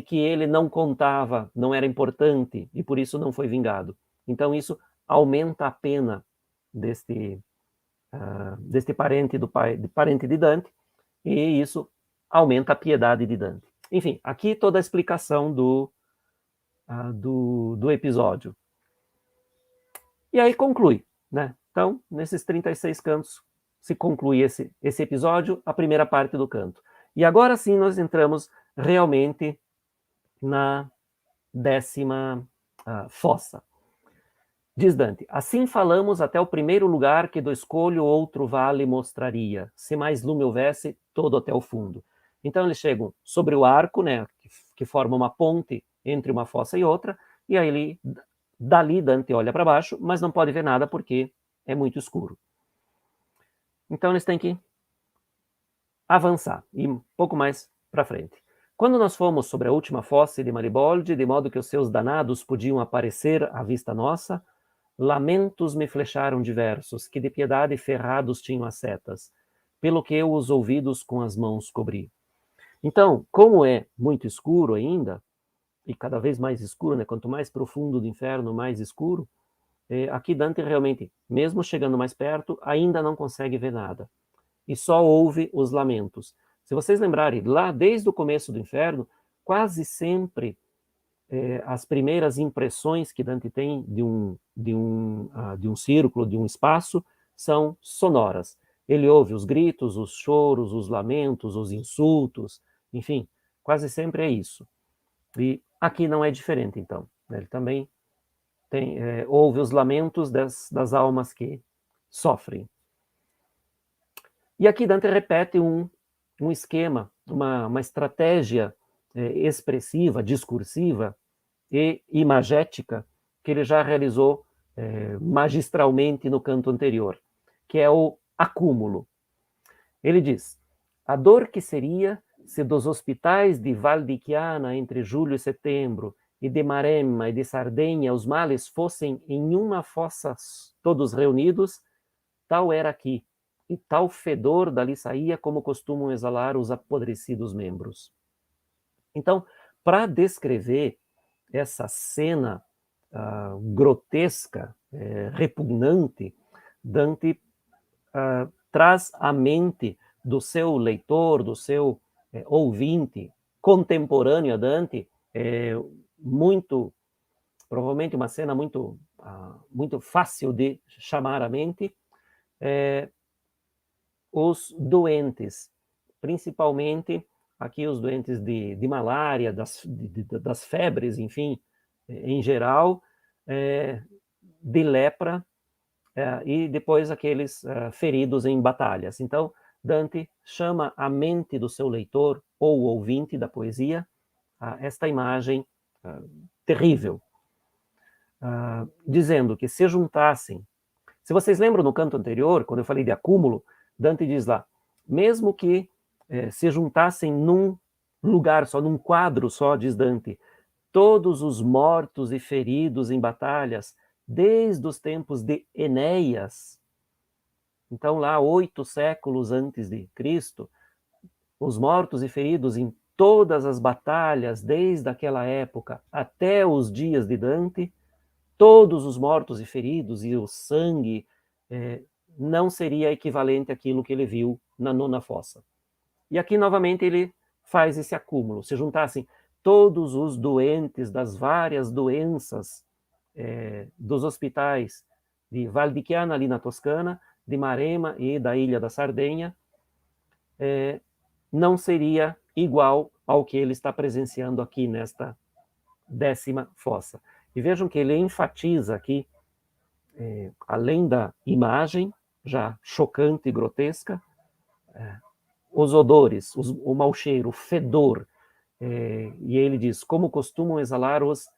[SPEAKER 2] que ele não contava, não era importante, e por isso não foi vingado. Então isso aumenta a pena deste parente do pai, parente de Dante, e isso aumenta a piedade de Dante. Enfim, aqui toda a explicação do episódio. E aí conclui, né? Então, nesses 36 cantos, se conclui esse episódio, a primeira parte do canto. E agora sim nós entramos realmente na 10ª fossa. Diz Dante: assim falamos até o primeiro lugar que do escolho outro vale mostraria, se mais lume houvesse, todo até o fundo. Então eles chegam sobre o arco, né, que forma uma ponte entre uma fossa e outra, e aí dali Dante olha para baixo, mas não pode ver nada porque é muito escuro. Então eles têm que avançar, e um pouco mais para frente. Quando nós fomos sobre a última fossa de Mariboldi, de modo que os seus danados podiam aparecer à vista nossa, lamentos me flecharam diversos, que de piedade ferrados tinham as setas, pelo que eu os ouvidos com as mãos cobri. Então, como é muito escuro ainda, e cada vez mais escuro, né? Quanto mais profundo do inferno, mais escuro, aqui Dante realmente, mesmo chegando mais perto, ainda não consegue ver nada. E só ouve os lamentos. Se vocês lembrarem, lá desde o começo do inferno, quase sempre as primeiras impressões que Dante tem de um círculo, de um espaço, são sonoras. Ele ouve os gritos, os choros, os lamentos, os insultos, enfim, quase sempre é isso. E aqui não é diferente, então. Ele também ouve os lamentos das almas que sofrem. E aqui Dante repete um esquema, uma estratégia expressiva, discursiva e imagética que ele já realizou magistralmente no canto anterior, que é o acúmulo. Ele diz: a dor que seria se dos hospitais de Val di Chiana entre julho e setembro, e de Maremma e de Sardenha os males fossem em uma fossa todos reunidos, tal era aqui, e tal fedor dali saía como costumam exalar os apodrecidos membros. Então, para descrever essa cena grotesca, repugnante, Dante traz à mente do seu leitor, do seu ouvinte, contemporâneo a Dante, muito, provavelmente uma cena muito, muito fácil de chamar à mente, os doentes, principalmente aqui os doentes de malária, das febres, enfim, em geral, de lepra, e depois aqueles feridos em batalhas. Então, Dante chama a mente do seu leitor ou ouvinte da poesia a esta imagem terrível, dizendo que se juntassem. Se vocês lembram no canto anterior, quando eu falei de acúmulo, Dante diz lá, mesmo que se juntassem num lugar só, num quadro só, diz Dante, todos os mortos e feridos em batalhas, desde os tempos de Enéas, então lá 8 séculos antes de Cristo, os mortos e feridos em todas as batalhas, desde aquela época até os dias de Dante, todos os mortos e feridos e o sangue não seria equivalente àquilo que ele viu na nona fossa. E aqui, novamente, ele faz esse acúmulo. Se juntassem todos os doentes das várias doenças dos hospitais de Val di Chiana, ali na Toscana, de Maremma e da Ilha da Sardenha, não seria igual ao que ele está presenciando aqui nesta 10ª fossa. E vejam que ele enfatiza aqui, além da imagem, já chocante e grotesca, os odores, o mau cheiro, o fedor. E ele diz, como costumam exalar os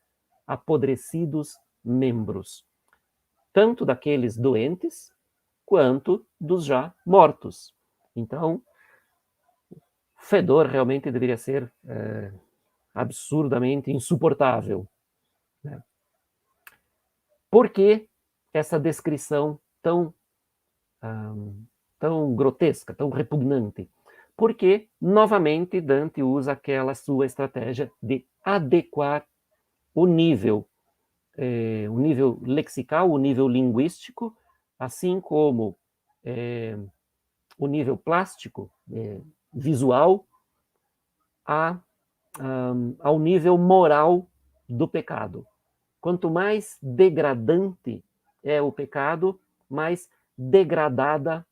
[SPEAKER 2] apodrecidos membros, tanto daqueles doentes, quanto dos já mortos. Então, fedor realmente deveria ser absurdamente insuportável, né? Por que essa descrição tão grotesca, tão repugnante? Porque, novamente, Dante usa aquela sua estratégia de adequar o nível lexical, o nível linguístico, assim como o nível plástico, visual, ao nível moral do pecado. Quanto mais degradante é o pecado, mais degradada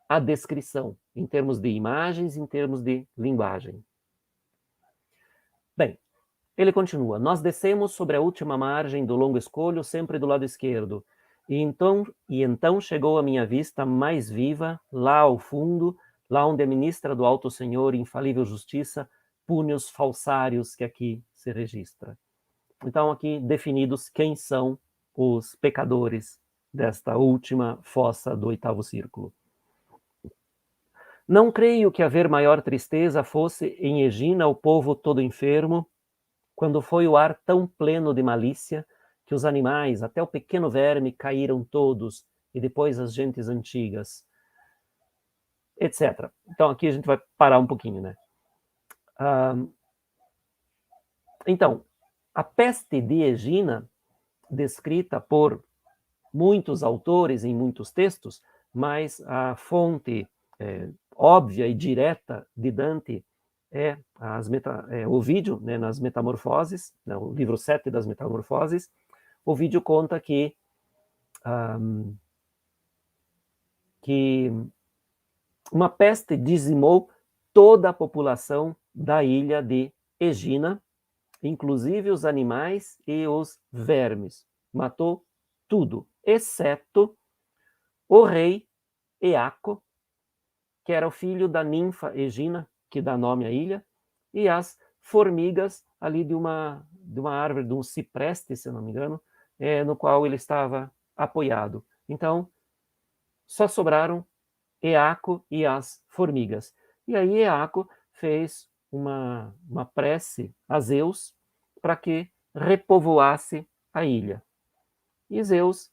[SPEAKER 2] a descrição, em termos de imagens, em termos de linguagem. Bem, ele continua: nós descemos sobre a última margem do longo escolho, sempre do lado esquerdo. E então chegou a minha vista mais viva, lá ao fundo, lá onde a ministra do Alto Senhor, infalível justiça, pune os falsários que aqui se registra. Então, aqui definidos quem são os pecadores desta última fossa do oitavo círculo. Não creio que haver maior tristeza fosse em Egina o povo todo enfermo, quando foi o ar tão pleno de malícia que os animais, até o pequeno verme, caíram todos, e depois as gentes antigas, etc. Então, aqui a gente vai parar um pouquinho, né? Então, a peste de Egina, descrita por muitos autores em muitos textos, mas a fonte óbvia e direta de Dante é Ovídio, né, nas Metamorfoses, né, o livro 7 das Metamorfoses. Ovídio conta que uma peste dizimou toda a população da ilha de Egina, inclusive os animais e os vermes. Matou tudo, exceto o rei Eaco, que era o filho da ninfa Egina, que dá nome à ilha, e as formigas ali de uma árvore, de um cipreste, se eu não me engano, no qual ele estava apoiado. Então, só sobraram Eaco e as formigas. E aí Eaco fez uma prece a Zeus para que repovoasse a ilha. E Zeus,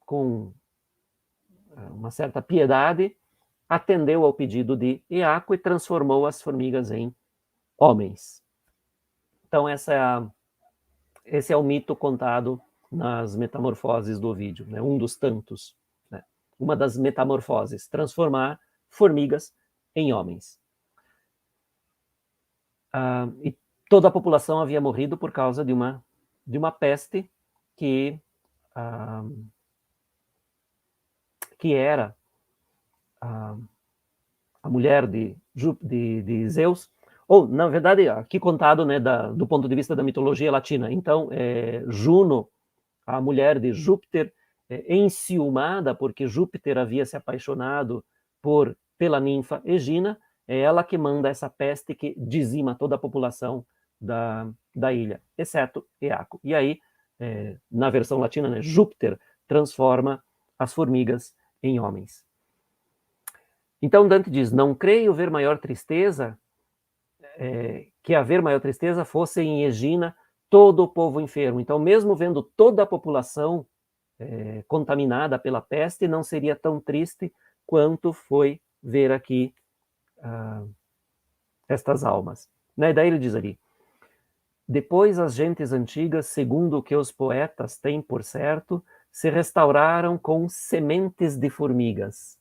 [SPEAKER 2] com uma certa piedade, atendeu ao pedido de Eaco e transformou as formigas em homens. Então, esse é o mito contado nas Metamorfoses do Ovídio, né? Um dos tantos. Né? Uma das metamorfoses, transformar formigas em homens. E toda a população havia morrido por causa de uma peste que era a mulher de Zeus, ou, na verdade, aqui contado, né, do ponto de vista da mitologia latina. Então, Juno, a mulher de Júpiter, enciumada porque Júpiter havia se apaixonado pela ninfa Egina, é ela que manda essa peste que dizima toda a população da ilha, exceto Eaco. E aí, na versão latina, né, Júpiter transforma as formigas em homens. Então Dante diz: não creio ver maior tristeza, que haver maior tristeza fosse em Egina todo o povo enfermo. Então, mesmo vendo toda a população contaminada pela peste, não seria tão triste quanto foi ver aqui estas almas. Né? Daí ele diz ali: depois as gentes antigas, segundo o que os poetas têm por certo, se restauraram com sementes de formigas,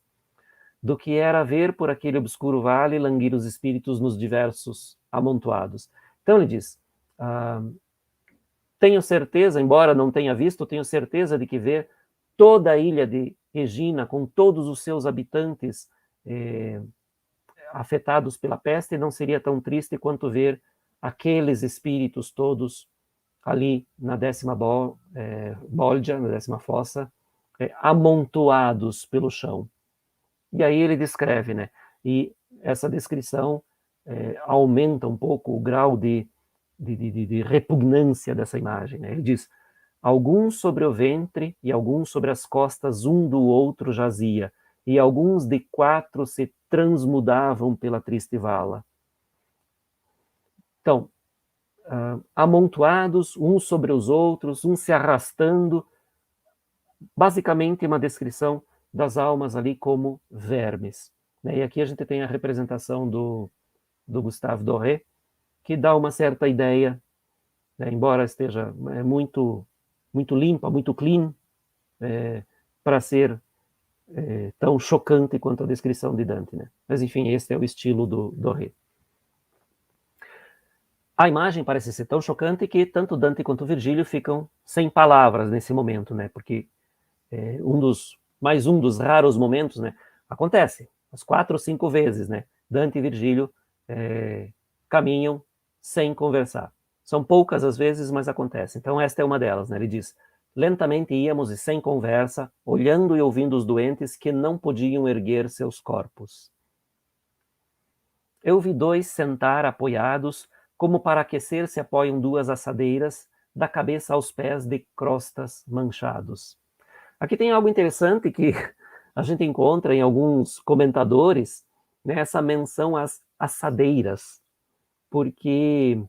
[SPEAKER 2] do que era ver por aquele obscuro vale languir os espíritos nos diversos amontoados. Então ele diz: tenho certeza, embora não tenha visto, tenho certeza de que ver toda a ilha de Egina, com todos os seus habitantes afetados pela peste, não seria tão triste quanto ver aqueles espíritos todos ali na 10ª bolgia, na 10ª fossa, amontoados pelo chão. E aí ele descreve, né? E essa descrição aumenta um pouco o grau de repugnância dessa imagem. Né? Ele diz: alguns sobre o ventre e alguns sobre as costas um do outro jazia, e alguns de 4 se transmudavam pela triste vala. Então, amontoados uns sobre os outros, uns se arrastando. Basicamente, uma descrição das almas ali como vermes. Né? E aqui a gente tem a representação do Gustave Doré, que dá uma certa ideia, né? Embora esteja muito limpa, muito clean, para ser tão chocante quanto a descrição de Dante. Né? Mas, enfim, esse é o estilo do Doré. A imagem parece ser tão chocante que tanto Dante quanto Virgílio ficam sem palavras nesse momento, né? Porque mais um dos raros momentos, né? Acontece umas 4 ou 5 vezes, né? Dante e Virgílio caminham sem conversar. São poucas as vezes, mas acontece. Então esta é uma delas, né? Ele diz: lentamente íamos e sem conversa, olhando e ouvindo os doentes que não podiam erguer seus corpos. Eu vi 2 sentar apoiados, como para aquecer se apoiam 2 assadeiras, da cabeça aos pés de crostas manchados. Aqui tem algo interessante que a gente encontra em alguns comentadores, né, essa menção às assadeiras, porque,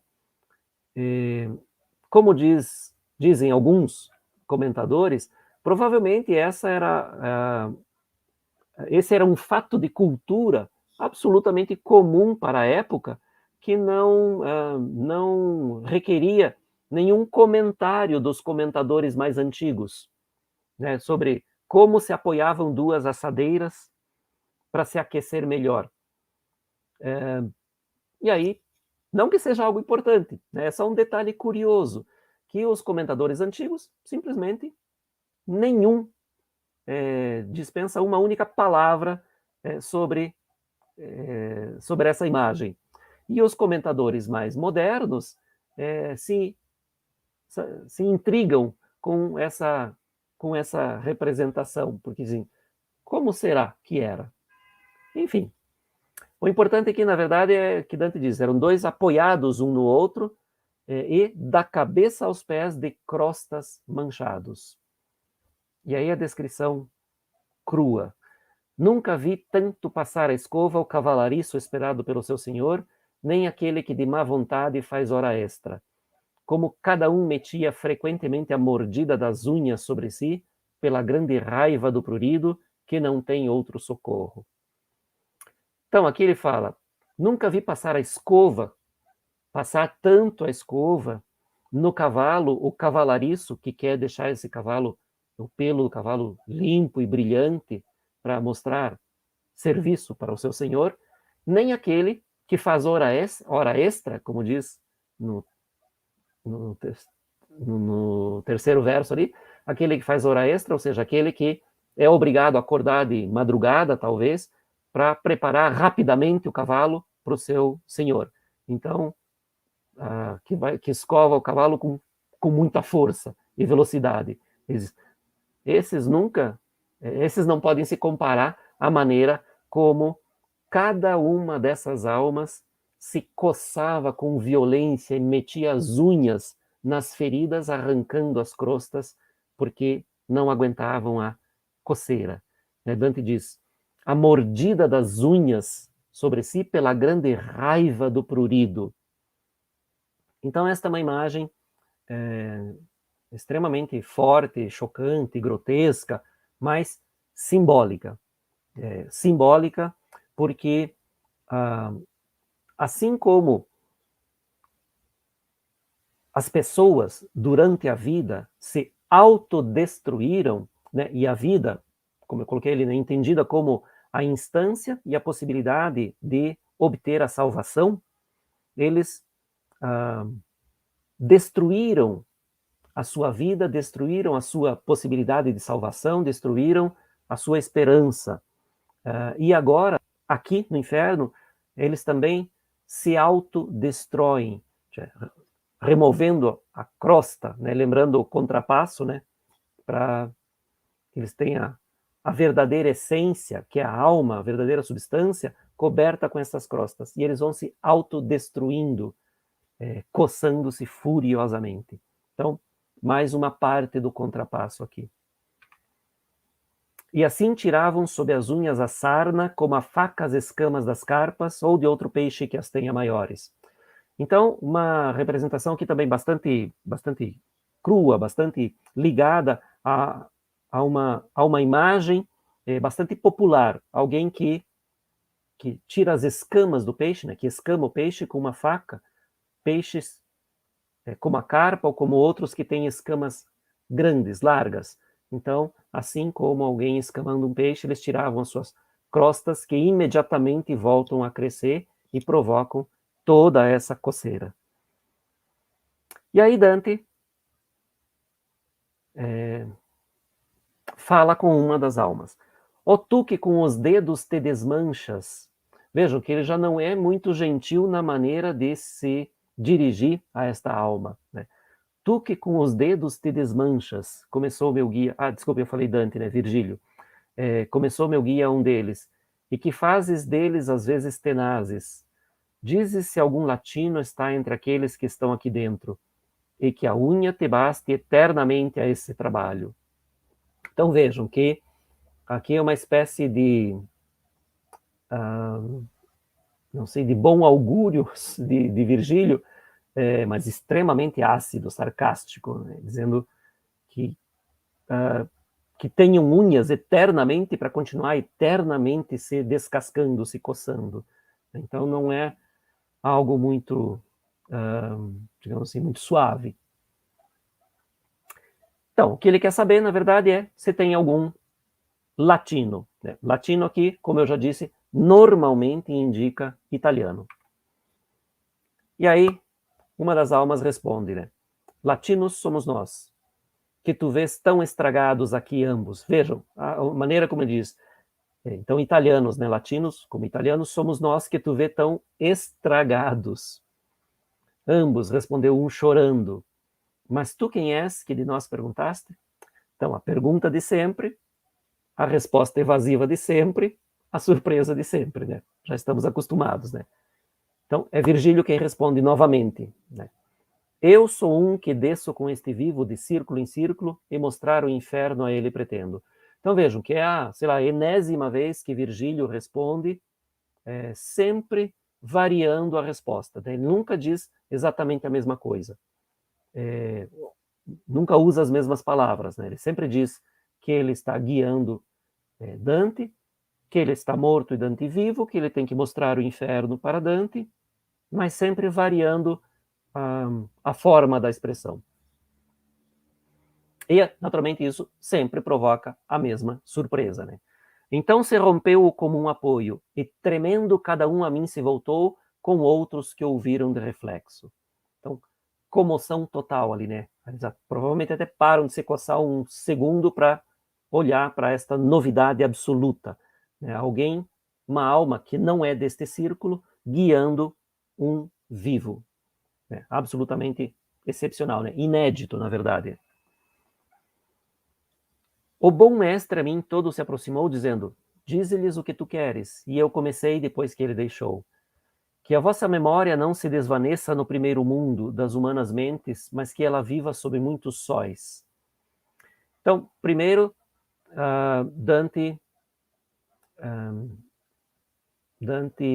[SPEAKER 2] como dizem alguns comentadores, provavelmente esse era um fato de cultura absolutamente comum para a época, que não requeria nenhum comentário dos comentadores mais antigos, né, sobre como se apoiavam 2 assadeiras para se aquecer melhor. E aí, não que seja algo importante, né, é só um detalhe curioso, que os comentadores antigos, simplesmente, nenhum dispensa uma única palavra sobre essa imagem. E os comentadores mais modernos se intrigam com essa representação, porque dizem, como será que era? Enfim, o importante aqui, na verdade, é que Dante diz, eram 2 apoiados um no outro, e da cabeça aos pés de crostas manchados. E aí a descrição crua. Nunca vi tanto passar a escova o cavalariço esperado pelo seu senhor, nem aquele que de má vontade faz hora extra. Como cada um metia frequentemente a mordida das unhas sobre si, pela grande raiva do prurido, que não tem outro socorro. Então, aqui ele fala, nunca vi passar tanto a escova no cavalo, o cavalariço, que quer deixar esse cavalo, o pelo do cavalo limpo e brilhante, para mostrar serviço para o seu senhor, nem aquele que faz hora extra, como diz no terceiro verso ali, aquele que faz hora extra, ou seja, aquele que é obrigado a acordar de madrugada, talvez, para preparar rapidamente o cavalo para o seu senhor. Então, que escova o cavalo com muita força e velocidade. Esses não podem se comparar à maneira como cada uma dessas almas se coçava com violência e metia as unhas nas feridas, arrancando as crostas, porque não aguentavam a coceira. Dante diz, a mordida das unhas sobre si pela grande raiva do prurido. Então esta é uma imagem extremamente forte, chocante, grotesca, mas simbólica. Simbólica porque, assim como as pessoas, durante a vida, se autodestruíram, né, e a vida, como eu coloquei ali, né, entendida como a instância e a possibilidade de obter a salvação, eles destruíram a sua vida, destruíram a sua possibilidade de salvação, destruíram a sua esperança. E agora, aqui no inferno, eles também se autodestroem, removendo a crosta, né, lembrando o contrapasso, né, para que eles tenham a verdadeira essência, que é a alma, a verdadeira substância, coberta com essas crostas. E eles vão se autodestruindo, coçando-se furiosamente. Então, mais uma parte do contrapasso aqui. E assim tiravam sob as unhas a sarna, como a faca as escamas das carpas, ou de outro peixe que as tenha maiores. Então, uma representação aqui também bastante crua, bastante ligada a uma imagem bastante popular, alguém que tira as escamas do peixe, né, que escama o peixe com uma faca, peixes como a carpa ou como outros que têm escamas grandes, largas. Então, assim como alguém escamando um peixe, eles tiravam as suas crostas que imediatamente voltam a crescer e provocam toda essa coceira. E aí Dante fala com uma das almas. Ó tu que com os dedos te desmanchas. Vejam que ele já não é muito gentil na maneira de se dirigir a esta alma, né? Tu que com os dedos te desmanchas, começou meu guia. Ah, desculpa, eu falei Dante, né? Virgílio. Começou meu guia um deles. E que fazes deles às vezes tenazes. Dizes se algum latino está entre aqueles que estão aqui dentro, e que a unha te baste eternamente a esse trabalho. Então vejam que aqui é uma espécie de, não sei, de bom augúrio de Virgílio, mas extremamente ácido, sarcástico, né? Dizendo que tenham unhas eternamente para continuar eternamente se descascando, se coçando. Então não é algo muito, digamos assim, muito suave. Então, o que ele quer saber, na verdade, é se tem algum latino, né? Latino aqui, como eu já disse, normalmente indica italiano. E aí, uma das almas responde, né? Latinos somos nós, que tu vês tão estragados aqui ambos. Vejam a maneira como ele diz. Então, italianos, né? Latinos, como italianos, somos nós que tu vê tão estragados. Ambos, respondeu um chorando. Mas tu quem és, que de nós perguntaste? Então, a pergunta de sempre, a resposta evasiva de sempre, a surpresa de sempre, né? Já estamos acostumados, né? Então, é Virgílio quem responde novamente, né? Eu sou um que desço com este vivo de círculo em círculo e mostrar o inferno a ele pretendo. Então vejam que é a, sei lá, a enésima vez que Virgílio responde, sempre variando a resposta, né? Ele nunca diz exatamente a mesma coisa. Nunca usa as mesmas palavras, né? Ele sempre diz que ele está guiando Dante, que ele está morto e Dante vivo, que ele tem que mostrar o inferno para Dante, mas sempre variando a forma da expressão. E, naturalmente, isso sempre provoca a mesma surpresa, né? Então se rompeu o comum apoio, e tremendo cada um a mim se voltou, com outros que ouviram de reflexo. Então, comoção total ali, né? Eles provavelmente até param de se coçar um segundo para olhar para esta novidade absoluta, né? Alguém, uma alma que não é deste círculo, guiando um vivo, né? Absolutamente excepcional, né? Inédito, na verdade. O bom mestre a mim todo se aproximou, dizendo, dize-lhes o que tu queres, e eu comecei depois que ele deixou. Que a vossa memória não se desvaneça no primeiro mundo das humanas mentes, mas que ela viva sob muitos sóis. Então, primeiro, Dante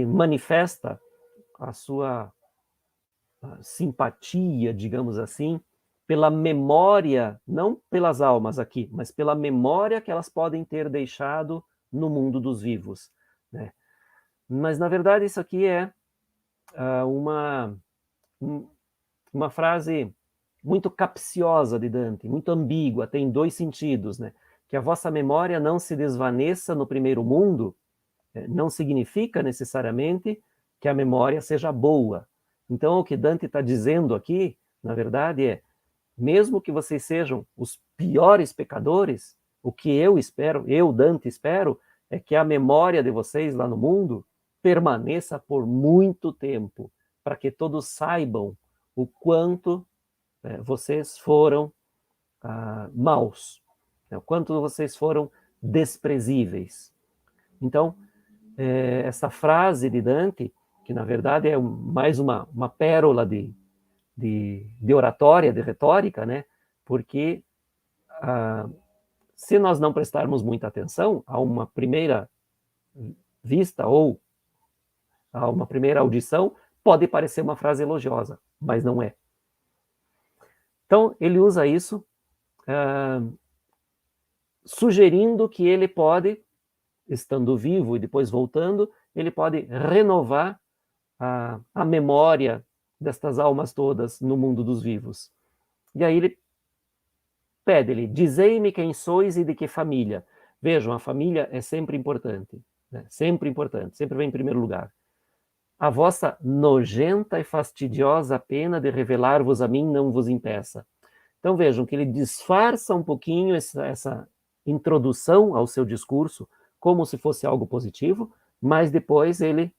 [SPEAKER 2] manifesta a sua simpatia, digamos assim, pela memória, não pelas almas aqui, mas pela memória que elas podem ter deixado no mundo dos vivos, né? Mas, na verdade, isso aqui é uma frase muito capciosa de Dante, muito ambígua, tem dois sentidos, né? Que a vossa memória não se desvaneça no primeiro mundo, não significa necessariamente que a memória seja boa. Então, o que Dante está dizendo aqui, na verdade, é mesmo que vocês sejam os piores pecadores, o que eu espero, eu, Dante, espero, é que a memória de vocês lá no mundo permaneça por muito tempo, para que todos saibam o quanto vocês foram maus, o quanto vocês foram desprezíveis. Então, essa frase de Dante, que na verdade é mais uma pérola de oratória, de retórica, né? Porque se nós não prestarmos muita atenção a uma primeira vista ou a uma primeira audição, pode parecer uma frase elogiosa, mas não é. Então, ele usa isso sugerindo que ele pode, estando vivo e depois voltando, ele pode renovar a memória destas almas todas no mundo dos vivos. E aí ele pede-lhe, dizei-me quem sois e de que família. Vejam, a família é sempre importante, né? Sempre importante, sempre vem em primeiro lugar. A vossa nojenta e fastidiosa pena de revelar-vos a mim não vos impeça. Então vejam que ele disfarça um pouquinho essa introdução ao seu discurso, como se fosse algo positivo, mas depois ele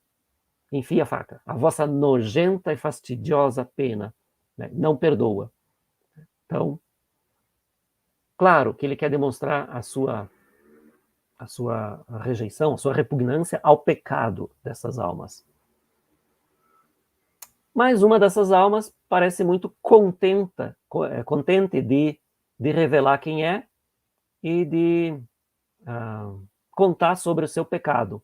[SPEAKER 2] enfia a faca. A vossa nojenta e fastidiosa pena, né? Não perdoa. Então, claro que ele quer demonstrar a sua rejeição, a sua repugnância ao pecado dessas almas. Mas uma dessas almas parece muito contente de revelar quem é e de contar sobre o seu pecado,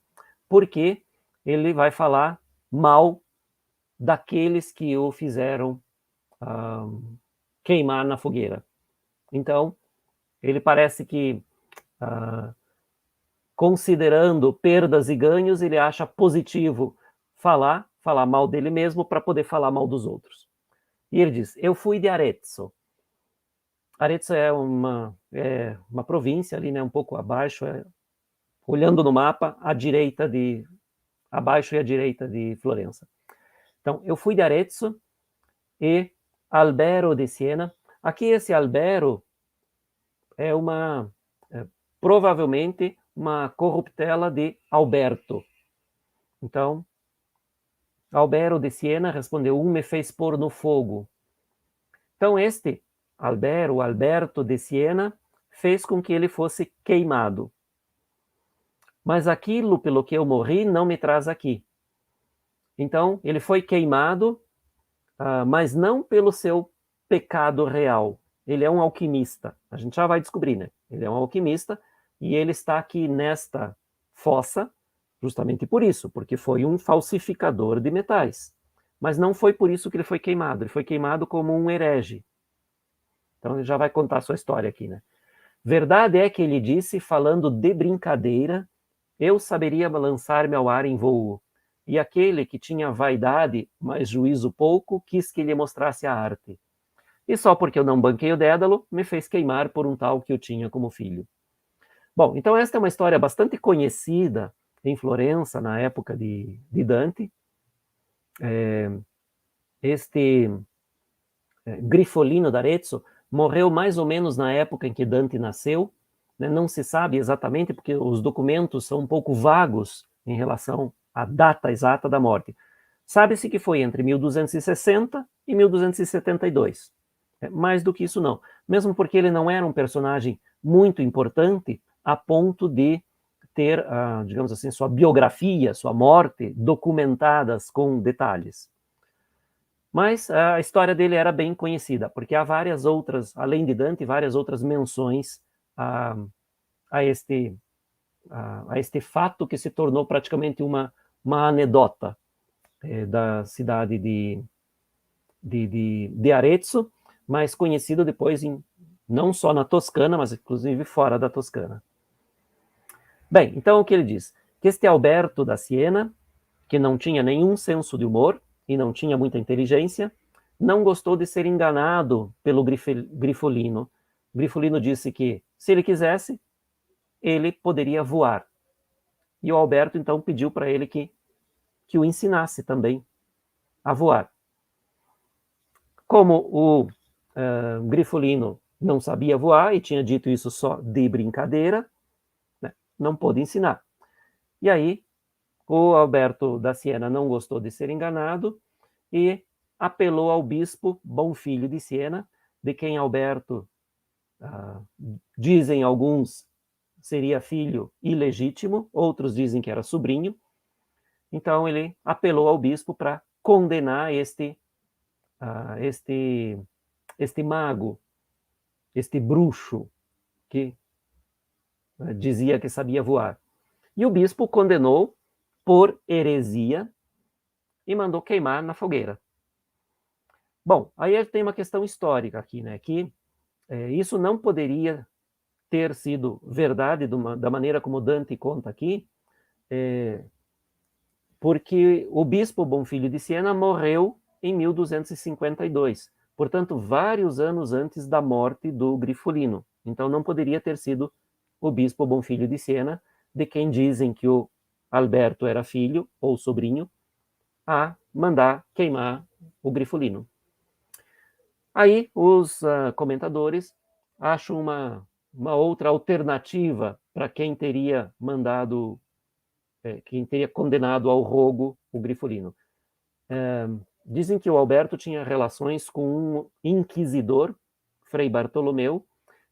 [SPEAKER 2] porque ele vai falar mal daqueles que o fizeram queimar na fogueira. Então, ele parece que, considerando perdas e ganhos, ele acha positivo falar mal dele mesmo para poder falar mal dos outros. E ele diz, eu fui de Arezzo. Arezzo é uma província ali, né, um pouco abaixo, olhando no mapa, abaixo e à direita de Florença. Então, eu fui de Arezzo e Albero de Siena. Aqui esse Albero é provavelmente uma corruptela de Alberto. Então, Albero de Siena respondeu, me fez pôr no fogo. Então, este Alberto de Siena, fez com que ele fosse queimado. Mas aquilo pelo que eu morri não me traz aqui. Então, ele foi queimado, mas não pelo seu pecado real. Ele é um alquimista. A gente já vai descobrir, né? Ele é um alquimista e ele está aqui nesta fossa justamente por isso, porque foi um falsificador de metais. Mas não foi por isso que ele foi queimado. Ele foi queimado como um herege. Então ele já vai contar a sua história aqui, né? Verdade é que ele disse, falando de brincadeira, eu saberia lançar-me ao ar em voo. E aquele que tinha vaidade, mas juízo pouco, quis que lhe mostrasse a arte. E só porque eu não banquei o Dédalo, me fez queimar por um tal que eu tinha como filho. Bom, então esta é uma história bastante conhecida em Florença, na época de Dante. Este Grifolino d'Arezzo morreu mais ou menos na época em que Dante nasceu, né? Não se sabe exatamente, porque os documentos são um pouco vagos em relação à data exata da morte. Sabe-se que foi entre 1260 e 1272. Mais do que isso não. Mesmo porque ele não era um personagem muito importante a ponto de ter, digamos assim, sua biografia, sua morte documentadas com detalhes. Mas a história dele era bem conhecida, porque há várias outras, além de Dante, várias outras menções a este fato que se tornou praticamente uma anedota da cidade de Arezzo, mas conhecido depois não só na Toscana, mas inclusive fora da Toscana. Bem, então o que ele diz? Que este Alberto da Siena, que não tinha nenhum senso de humor e não tinha muita inteligência, não gostou de ser enganado pelo Grifolino. Grifolino disse que, se ele quisesse, ele poderia voar. E o Alberto, então, pediu para ele que o ensinasse também a voar. Como o Grifolino não sabia voar e tinha dito isso só de brincadeira, né, não pôde ensinar. E aí, o Alberto da Siena não gostou de ser enganado e apelou ao bispo Bonfilho de Siena, de quem Alberto, dizem alguns, seria filho ilegítimo, outros dizem que era sobrinho. Então ele apelou ao bispo para condenar este mago, este bruxo que dizia que sabia voar. E o bispo condenou por heresia e mandou queimar na fogueira. Bom, aí tem uma questão histórica aqui, né, que isso não poderia ter sido verdade da maneira como Dante conta aqui, porque o bispo Bonfilho de Siena morreu em 1252, portanto, vários anos antes da morte do Grifolino. Então, não poderia ter sido o bispo Bonfilho de Siena, de quem dizem que o Alberto era filho ou sobrinho, a mandar queimar o Grifolino. Aí, os comentadores acham uma outra alternativa para quem teria mandado, quem teria condenado ao rogo o Grifolino. Dizem que o Alberto tinha relações com um inquisidor, Frei Bartolomeu,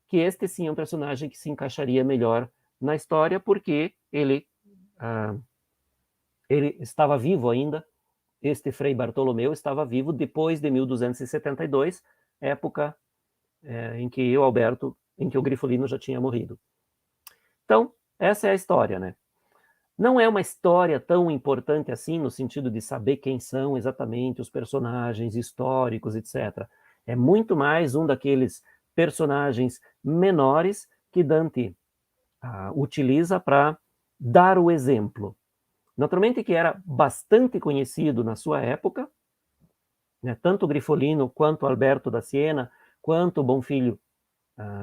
[SPEAKER 2] que este sim é um personagem que se encaixaria melhor na história, porque ele estava vivo ainda. Este Frei Bartolomeu estava vivo depois de 1272, época em que o Grifolino já tinha morrido. Então, essa é a história, né? Não é uma história tão importante assim, no sentido de saber quem são exatamente os personagens históricos, etc. É muito mais um daqueles personagens menores que Dante utiliza para dar o exemplo. Naturalmente que era bastante conhecido na sua época, né, tanto o Grifolino, quanto Alberto da Siena, quanto o Bonfilho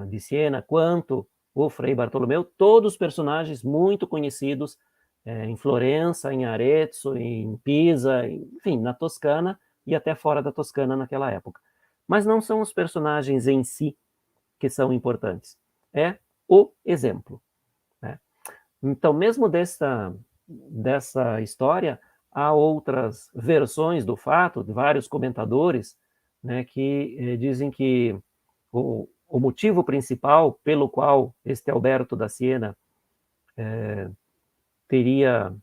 [SPEAKER 2] de Siena, quanto o Frei Bartolomeu, todos personagens muito conhecidos em Florença, em Arezzo, em Pisa, enfim, na Toscana e até fora da Toscana naquela época. Mas não são os personagens em si que são importantes, é o exemplo. Né? Então, mesmo dessa história, há outras versões do fato, de vários comentadores, né, que dizem que o motivo principal pelo qual este Alberto da Siena teria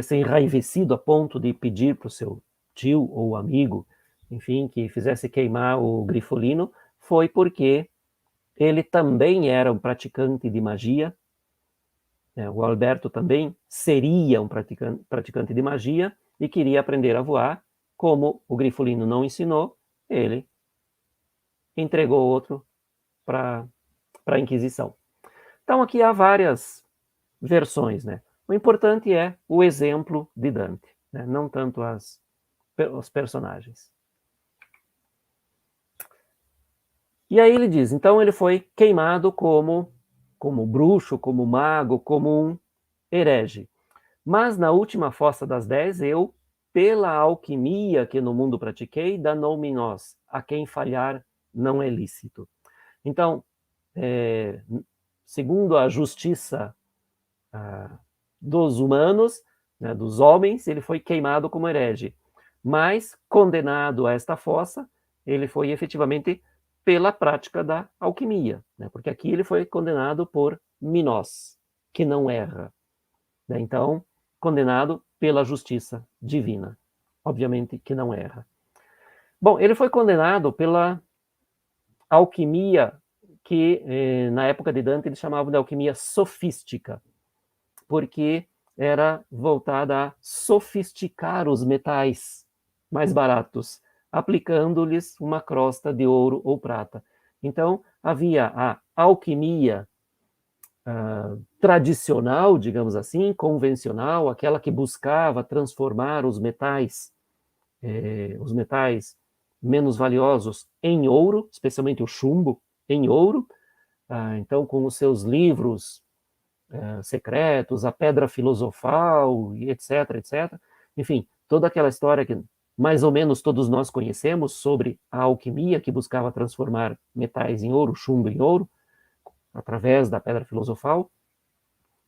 [SPEAKER 2] se enraivecido a ponto de pedir para o seu tio ou amigo, enfim, que fizesse queimar o Grifolino, foi porque ele também era um praticante de magia. O Alberto também seria um praticante de magia e queria aprender a voar. Como o Grifolino não ensinou, ele entregou outro para a Inquisição. Então, aqui há várias versões, né? O importante é o exemplo de Dante, né? Não tanto os personagens. E aí ele diz, então ele foi queimado como bruxo, como mago, como um herege. Mas na última fossa das 10, eu, pela alquimia que no mundo pratiquei, danou-me nós, a quem falhar não é lícito. Então, segundo a justiça dos humanos, né, dos homens, ele foi queimado como herege. Mas, condenado a esta fossa, ele foi efetivamente pela prática da alquimia, né, porque aqui ele foi condenado por Minos, que não erra. Né, então, condenado pela justiça divina, obviamente que não erra. Bom, ele foi condenado pela alquimia que, na época de Dante, eles chamavam de alquimia sofística, porque era voltada a sofisticar os metais mais baratos, aplicando-lhes uma crosta de ouro ou prata. Então, havia a alquimia tradicional, digamos assim, convencional, aquela que buscava transformar os metais menos valiosos em ouro, especialmente o chumbo, em ouro. Então, com os seus livros secretos, a pedra filosofal, etc, etc. Enfim, toda aquela história que mais ou menos todos nós conhecemos sobre a alquimia que buscava transformar metais em ouro, chumbo em ouro, através da pedra filosofal.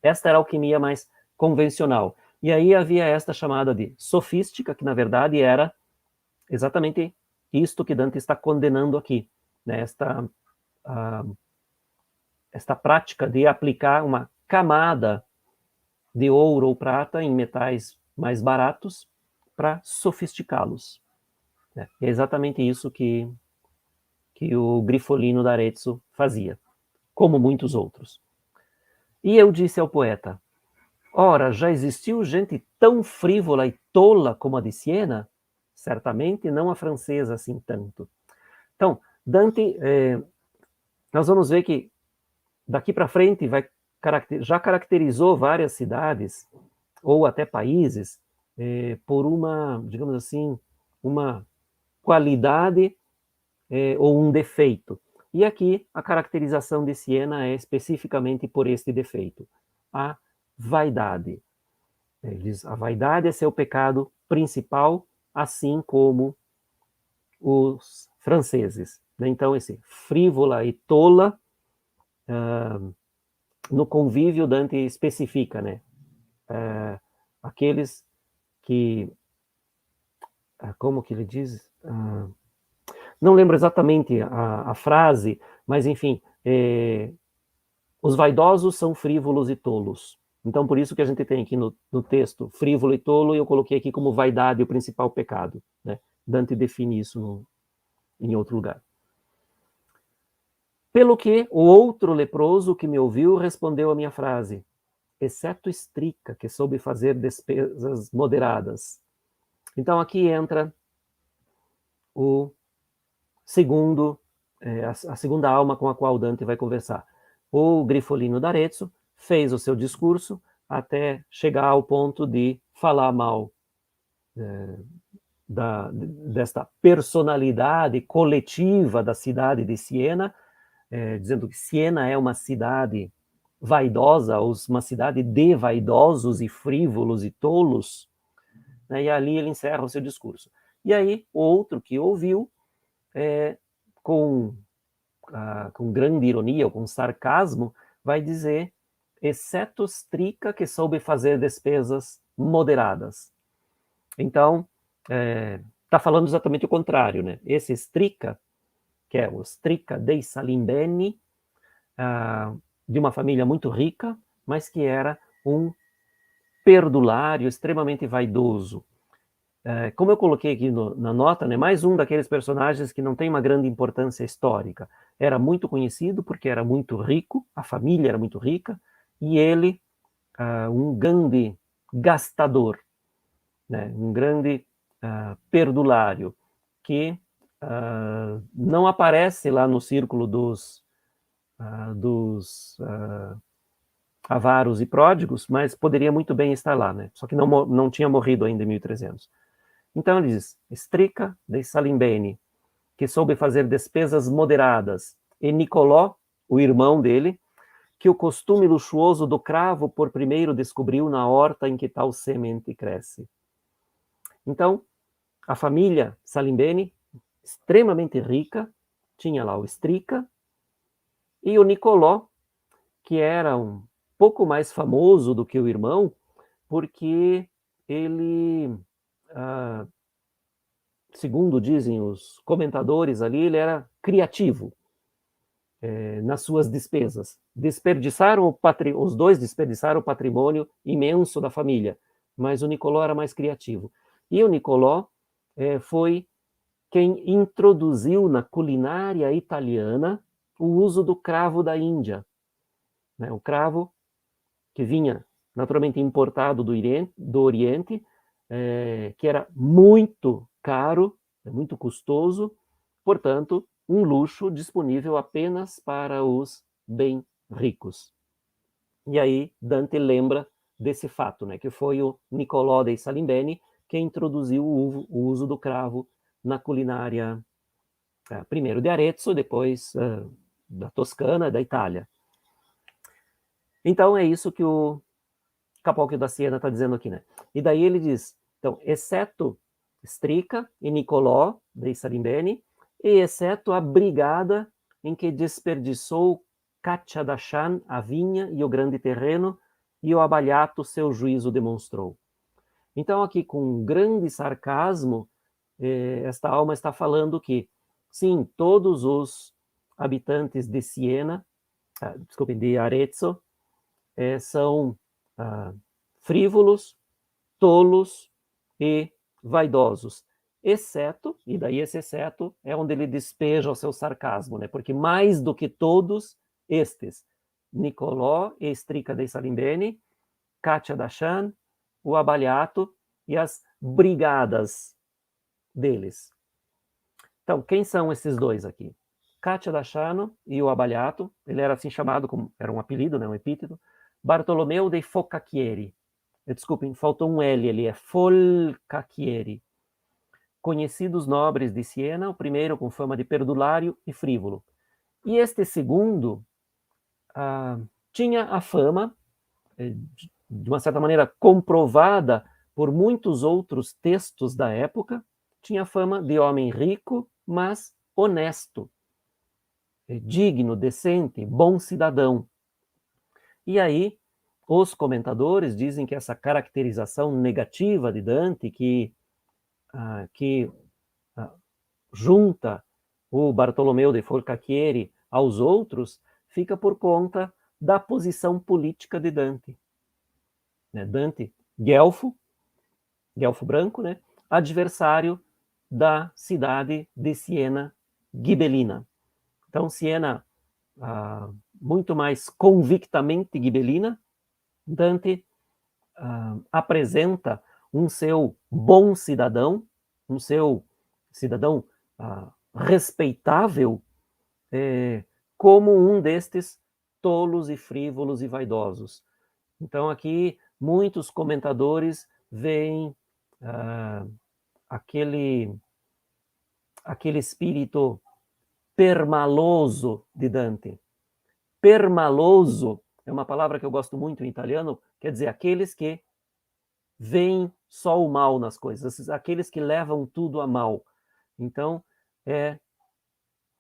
[SPEAKER 2] Esta era a alquimia mais convencional. E aí havia esta chamada de sofística, que na verdade era exatamente isto que Dante está condenando aqui, né? Esta prática de aplicar uma camada de ouro ou prata em metais mais baratos para sofisticá-los. É exatamente isso que o Grifolino da Arezzo fazia, como muitos outros. E eu disse ao poeta, Ora, já existiu gente tão frívola e tola como a de Siena? Certamente não a francesa assim tanto. Então, Dante, nós vamos ver que daqui para frente já caracterizou várias cidades ou até países por uma, digamos assim, uma qualidade ou um defeito. E aqui a caracterização de Siena é especificamente por este defeito, a vaidade. Ele diz, a vaidade é seu pecado principal, assim como os franceses. Então, esse frívola e tola, no convívio Dante especifica, né? Aqueles que, como que ele diz? Não lembro exatamente a frase, mas enfim, os vaidosos são frívolos e tolos. Então, por isso que a gente tem aqui no texto frívolo e tolo, e eu coloquei aqui como vaidade o principal pecado. Né? Dante define isso em outro lugar. Pelo que o outro leproso que me ouviu respondeu a minha frase, exceto Estrica, que soube fazer despesas moderadas. Então, aqui entra o segundo, a segunda alma com a qual Dante vai conversar. O Grifolino d'Arezzo fez o seu discurso até chegar ao ponto de falar mal desta personalidade coletiva da cidade de Siena, dizendo que Siena é uma cidade vaidosa, ou uma cidade de vaidosos e frívolos e tolos, né? E ali ele encerra o seu discurso. E aí, o outro que ouviu, com grande ironia ou com sarcasmo, vai dizer, exceto Strica, que soube fazer despesas moderadas. Então, está falando exatamente o contrário, né? Esse Strica, que é o Strica dei Salimbeni, de uma família muito rica, mas que era um perdulário, extremamente vaidoso. Como eu coloquei aqui na nota, né, mais um daqueles personagens que não tem uma grande importância histórica. Era muito conhecido porque era muito rico, a família era muito rica, e ele, um grande gastador, né, um grande perdulário, que não aparece lá no círculo dos avaros e pródigos, mas poderia muito bem estar lá, né? Só que não tinha morrido ainda em 1300. Então ele diz, Strica dei Salimbeni, que soube fazer despesas moderadas, e Nicolò, o irmão dele, que o costume luxuoso do cravo por primeiro descobriu na horta em que tal semente cresce. Então, a família Salimbeni, extremamente rica, tinha lá o Strica, e o Nicolò, que era um pouco mais famoso do que o irmão, porque ele, segundo dizem os comentadores ali, ele era criativo nas suas despesas. Os dois desperdiçaram o patrimônio imenso da família, mas o Nicolò era mais criativo. E o Nicolò foi quem introduziu na culinária italiana o uso do cravo da Índia. Né? O cravo que vinha naturalmente importado do Oriente, que era muito caro, muito custoso, portanto, um luxo disponível apenas para os bem ricos. E aí Dante lembra desse fato, né, que foi o Nicolò dei Salimbeni que introduziu o uso do cravo na culinária, primeiro de Arezzo, depois da Toscana, da Itália. Então é isso que o Capocchio da Siena está dizendo aqui, né? E daí ele diz, então, exceto Strica e Nicolò dei Salimbeni, e exceto a brigada em que desperdiçou Cacciadachan a vinha e o grande terreno, e o abaliato seu juízo demonstrou. Então, aqui, com um grande sarcasmo, esta alma está falando que, sim, todos os habitantes de Siena, desculpem, de Arezzo, são frívolos, tolos e vaidosos, exceto, e daí esse exceto é onde ele despeja o seu sarcasmo, né? Porque mais do que todos estes, Nicolò e Strica dei Salimbeni, Katya Dashan, o Abaliato e as brigadas deles. Então, quem são esses dois aqui? Katya Dashan e o Abaliato, ele era assim chamado, como era um apelido, né, um epíteto, Bartolomeu dei Focacchieri. Desculpem, faltou um L, ele é Folcacchieri. Conhecidos nobres de Siena, o primeiro com fama de perdulário e frívolo. E este segundo tinha a fama, de uma certa maneira comprovada por muitos outros textos da época, tinha a fama de homem rico, mas honesto, digno, decente, bom cidadão. E aí, os comentadores dizem que essa caracterização negativa de Dante, que junta o Bartolomeu de Forcacchieri aos outros, fica por conta da posição política de Dante. Dante, guelfo branco, né, adversário da cidade de Siena gibelina. Então, Siena, muito mais convictamente gibelina, Dante apresenta um seu bom cidadão, um seu cidadão respeitável, como um destes tolos e frívolos e vaidosos. Então, aqui, muitos comentadores veem aquele espírito permaloso de Dante. Permaloso é uma palavra que eu gosto muito em italiano, quer dizer, aqueles que veem só o mal nas coisas, aqueles que levam tudo a mal. Então,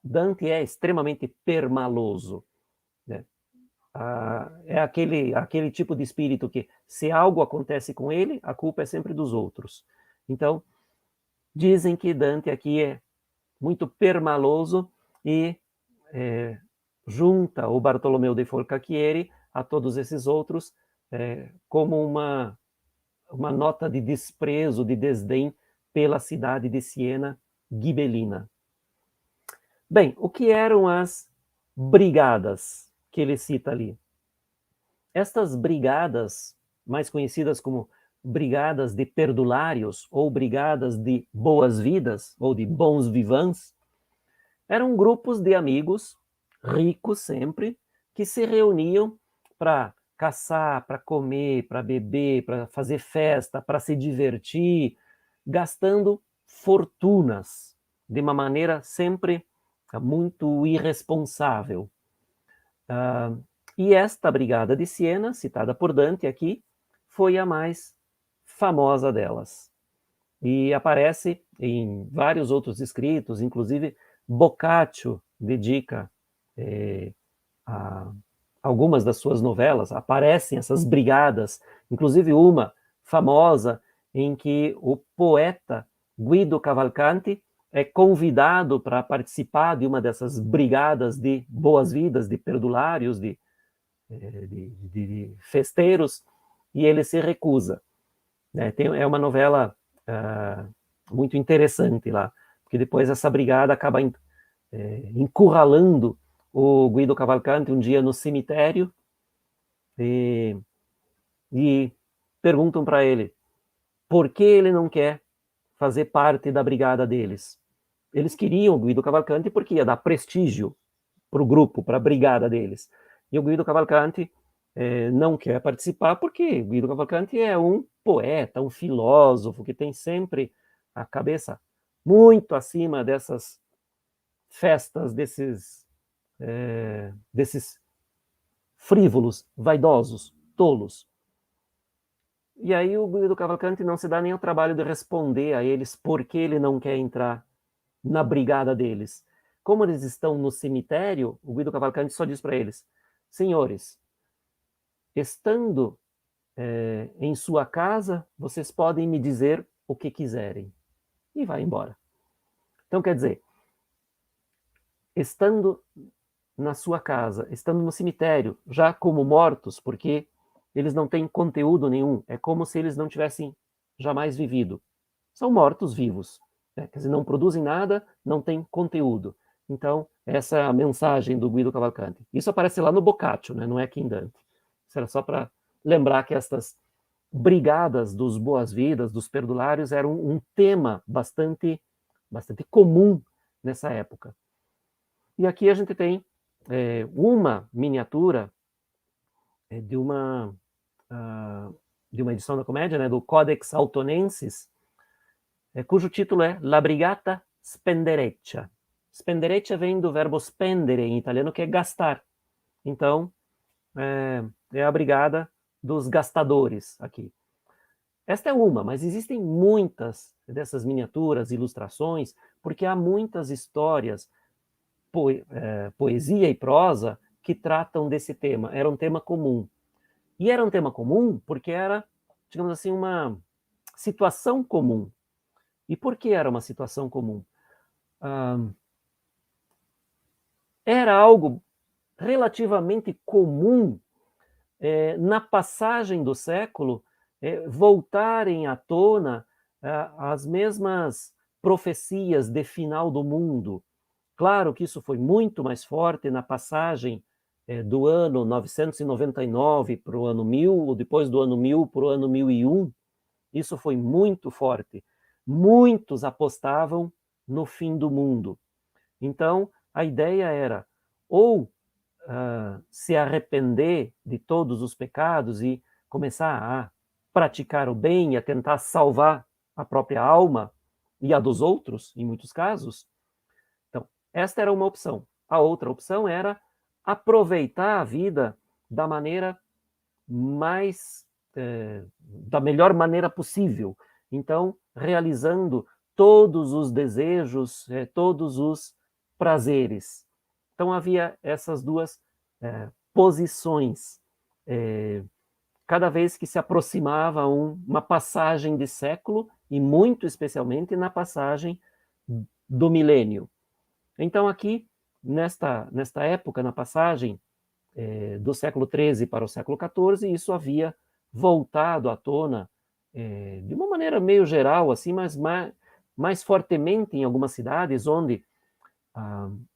[SPEAKER 2] Dante é extremamente permaloso, né? É aquele tipo de espírito que, se algo acontece com ele, a culpa é sempre dos outros. Então, dizem que Dante aqui é muito permaloso e junta o Bartolomeu de Forcacchieri a todos esses outros como uma nota de desprezo, de desdém pela cidade de Siena gibelina. Bem, o que eram as brigadas que ele cita ali? Estas brigadas, mais conhecidas como brigadas de perdulários ou brigadas de boas-vidas ou de bons vivants, eram grupos de amigos, ricos sempre, que se reuniam para caçar, para comer, para beber, para fazer festa, para se divertir, gastando fortunas de uma maneira sempre muito irresponsável. E esta brigada de Siena, citada por Dante aqui, foi a mais famosa delas. E aparece em vários outros escritos, inclusive Boccaccio dedica algumas das suas novelas, aparecem essas brigadas, inclusive uma famosa em que o poeta Guido Cavalcanti é convidado para participar de uma dessas brigadas de boas-vidas, de perdulários, de festeiros, e ele se recusa. É uma novela muito interessante lá, porque depois essa brigada acaba encurralando o Guido Cavalcanti um dia no cemitério e perguntam para ele por que ele não quer fazer parte da brigada deles. Eles queriam o Guido Cavalcanti porque ia dar prestígio para o grupo, para a brigada deles. E o Guido Cavalcanti não quer participar porque Guido Cavalcanti é um poeta, um filósofo que tem sempre a cabeça muito acima dessas festas, desses frívolos, vaidosos, tolos. E aí o Guido Cavalcanti não se dá nem o trabalho de responder a eles por que ele não quer entrar na brigada deles. Como eles estão no cemitério, o Guido Cavalcanti só diz para eles: senhores, estando em sua casa, vocês podem me dizer o que quiserem. E vai embora. Então, quer dizer, estando na sua casa, estando no cemitério, já como mortos, porque eles não têm conteúdo nenhum, é como se eles não tivessem jamais vivido. São mortos vivos, né? Quer dizer, não produzem nada, não têm conteúdo. Então, essa é a mensagem do Guido Cavalcanti. Isso aparece lá no Boccaccio, né? Não é aqui em Dante. Isso era só para lembrar que estas brigadas dos boas-vidas, dos perdulários, eram um tema bastante comum nessa época. E aqui a gente tem uma miniatura de uma edição da comédia, né, do Codex Autonensis, cujo título é La Brigata Spendereccia. Spendereccia vem do verbo spendere em italiano, que é gastar. Então, é a brigada dos gastadores aqui. Esta é uma, mas existem muitas dessas miniaturas, ilustrações, porque há muitas histórias, poesia e prosa, que tratam desse tema. Era um tema comum. E era um tema comum porque era, digamos assim, uma situação comum. E por que era uma situação comum? Era algo relativamente comum na passagem do século voltarem à tona as mesmas profecias de final do mundo. Claro que isso foi muito mais forte na passagem do ano 999 para o ano 1000, ou depois do ano 1000 para o ano 1001. Isso foi muito forte. Muitos apostavam no fim do mundo. Então, a ideia era ou se arrepender de todos os pecados e começar a praticar o bem e a tentar salvar a própria alma e a dos outros, em muitos casos. Então, esta era uma opção. A outra opção era aproveitar a vida da maneira da melhor maneira possível. Então, realizando todos os desejos, todos os prazeres. Então, havia essas duas posições. Cada vez que se aproximava uma passagem de século, e muito especialmente na passagem do milênio. Então, aqui, nesta época, na passagem do século XIII para o século XIV, isso havia voltado à tona de uma maneira meio geral, assim, mas mais fortemente em algumas cidades, onde,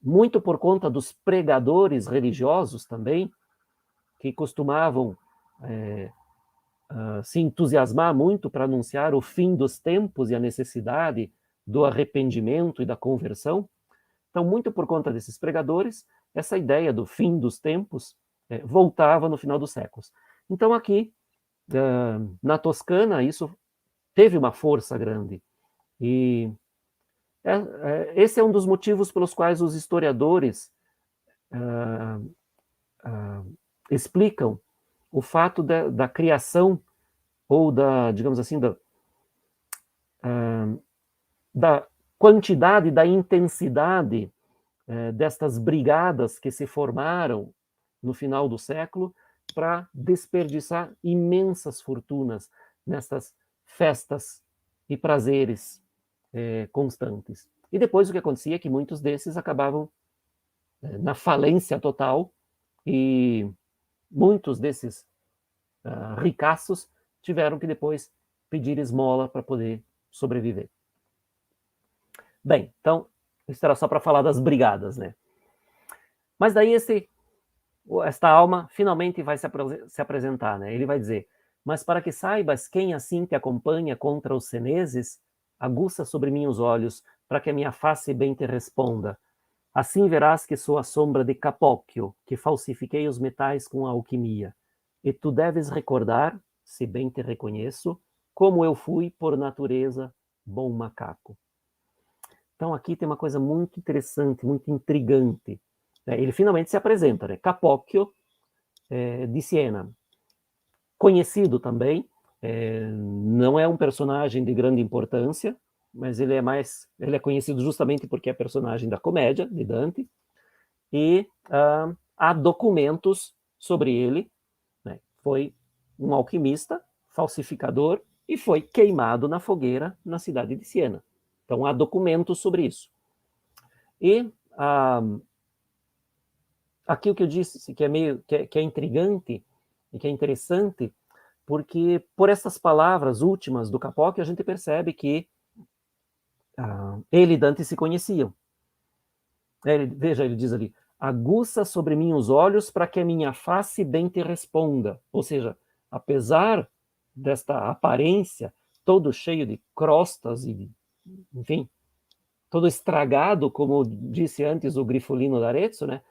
[SPEAKER 2] muito por conta dos pregadores religiosos também, que costumavam se entusiasmar muito para anunciar o fim dos tempos e a necessidade do arrependimento e da conversão. Então, muito por conta desses pregadores, essa ideia do fim dos tempos voltava no final dos séculos. Então, aqui, na Toscana, isso teve uma força grande. E esse é um dos motivos pelos quais os historiadores explicam o fato da criação, ou digamos assim, da quantidade, da intensidade destas brigadas que se formaram no final do século para desperdiçar imensas fortunas nestas festas e prazeres constantes. E depois o que acontecia é que muitos desses acabavam na falência total, e muitos desses ricaços tiveram que depois pedir esmola para poder sobreviver. Bem, então, isso era só para falar das brigadas, né? Mas daí esta alma finalmente vai se apresentar, né? Ele vai dizer: mas para que saibas quem assim te acompanha contra os seneses, aguça sobre mim os olhos, para que a minha face bem te responda. Assim verás que sou a sombra de Capóquio, que falsifiquei os metais com a alquimia. E tu deves recordar, se bem te reconheço, como eu fui, por natureza, bom macaco. Então aqui tem uma coisa muito interessante, muito intrigante. Ele finalmente se apresenta, né? Capóquio, de Siena. Conhecido também, não é um personagem de grande importância, mas ele é conhecido justamente porque é personagem da comédia de Dante, e há documentos sobre ele, né? Foi um alquimista, falsificador, e foi queimado na fogueira na cidade de Siena. Então há documentos sobre isso. E aqui o que eu disse, que é intrigante e que é interessante, porque por essas palavras últimas do Capóquio a gente percebe que ele e Dante se conheciam. Veja, ele diz ali: aguça sobre mim os olhos para que a minha face bem te responda. Ou seja, apesar desta aparência, todo cheio de crostas e, enfim, todo estragado, como disse antes o Grifolino d'Arezzo, né?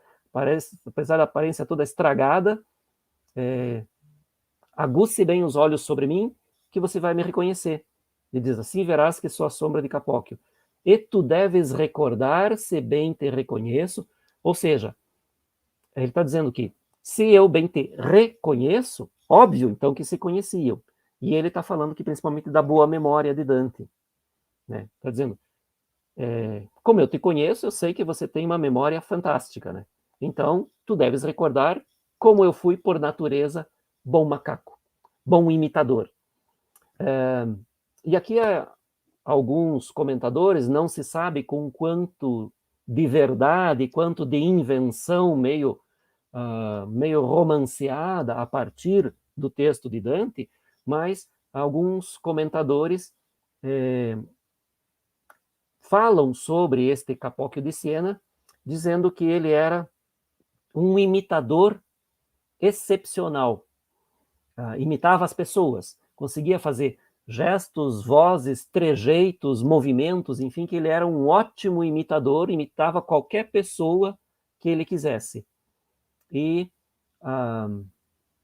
[SPEAKER 2] Apesar da aparência toda estragada, aguce bem os olhos sobre mim, que você vai me reconhecer. Ele diz assim, verás que sou a sombra de Capóquio. E tu deves recordar, se bem te reconheço. Ou seja, ele está dizendo que, se eu bem te reconheço, óbvio, então, que se conheciam. E ele está falando que principalmente da boa memória de Dante. Né? Está dizendo, como eu te conheço, eu sei que você tem uma memória fantástica. Né? Então, tu deves recordar como eu fui, por natureza, bom macaco, bom imitador. E aqui alguns comentadores, não se sabe com quanto de verdade, quanto de invenção meio romanceada a partir do texto de Dante, mas alguns comentadores falam sobre este Capóquio de Siena, dizendo que ele era um imitador excepcional. Imitava as pessoas, conseguia fazer gestos, vozes, trejeitos, movimentos, enfim, que ele era um ótimo imitador, imitava qualquer pessoa que ele quisesse.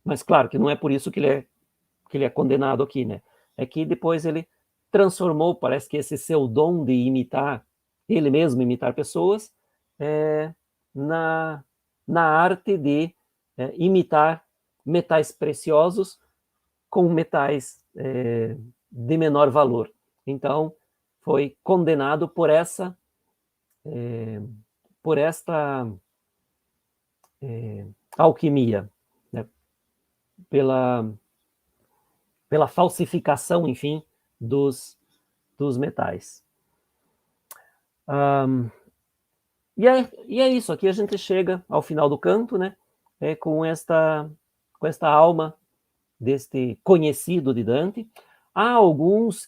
[SPEAKER 2] Mas claro que não é por isso que ele é condenado aqui, né? É que depois ele transformou, parece que esse seu dom de imitar, ele mesmo imitar pessoas, na arte de imitar metais preciosos com metais de menor valor. Então, foi condenado por esta alquimia, né? pela falsificação, enfim, dos metais. E é isso, aqui a gente chega ao final do canto, né? Com esta alma deste conhecido de Dante. Há alguns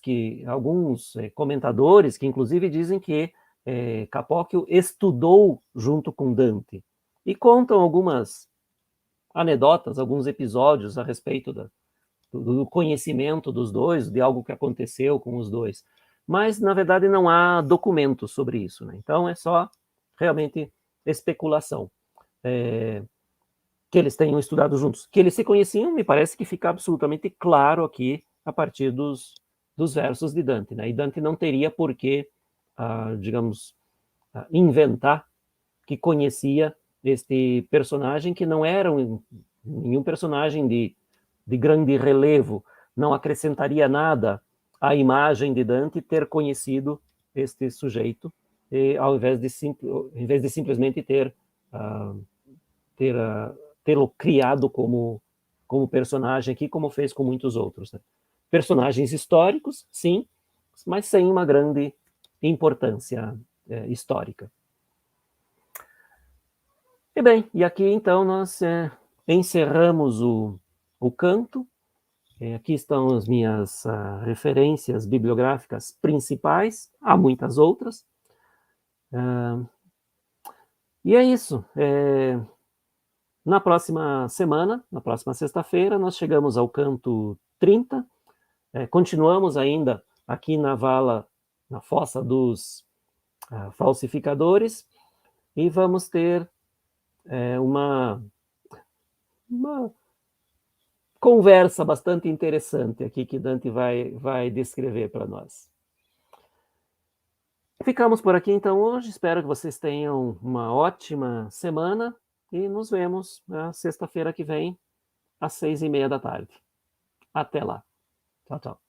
[SPEAKER 2] comentadores que inclusive dizem que Capóquio estudou junto com Dante e contam algumas anedotas, alguns episódios a respeito do conhecimento dos dois, de algo que aconteceu com os dois. Mas, na verdade, não há documentos sobre isso. Né? Então, é só realmente especulação. Que eles tenham estudado juntos. Que eles se conheciam, me parece que fica absolutamente claro aqui, a partir dos versos de Dante. Né? E Dante não teria por que, digamos, inventar que conhecia este personagem, que não era nenhum personagem de grande relevo, não acrescentaria nada à imagem de Dante ter conhecido este sujeito, ao invés de simplesmente tê-lo criado como personagem aqui, como fez com muitos outros. Né? Personagens históricos, sim, mas sem uma grande importância histórica. E bem, e aqui então nós encerramos o canto. Aqui estão as minhas referências bibliográficas principais, há muitas outras. E é isso. Na próxima semana, na próxima sexta-feira, nós chegamos ao canto 30. Continuamos ainda aqui na vala, na fossa dos falsificadores, e vamos ter uma conversa bastante interessante aqui que Dante vai descrever para nós. Ficamos por aqui então hoje, espero que vocês tenham uma ótima semana e nos vemos na sexta-feira que vem, às 6:30 da tarde. Até lá. Tchau, tchau.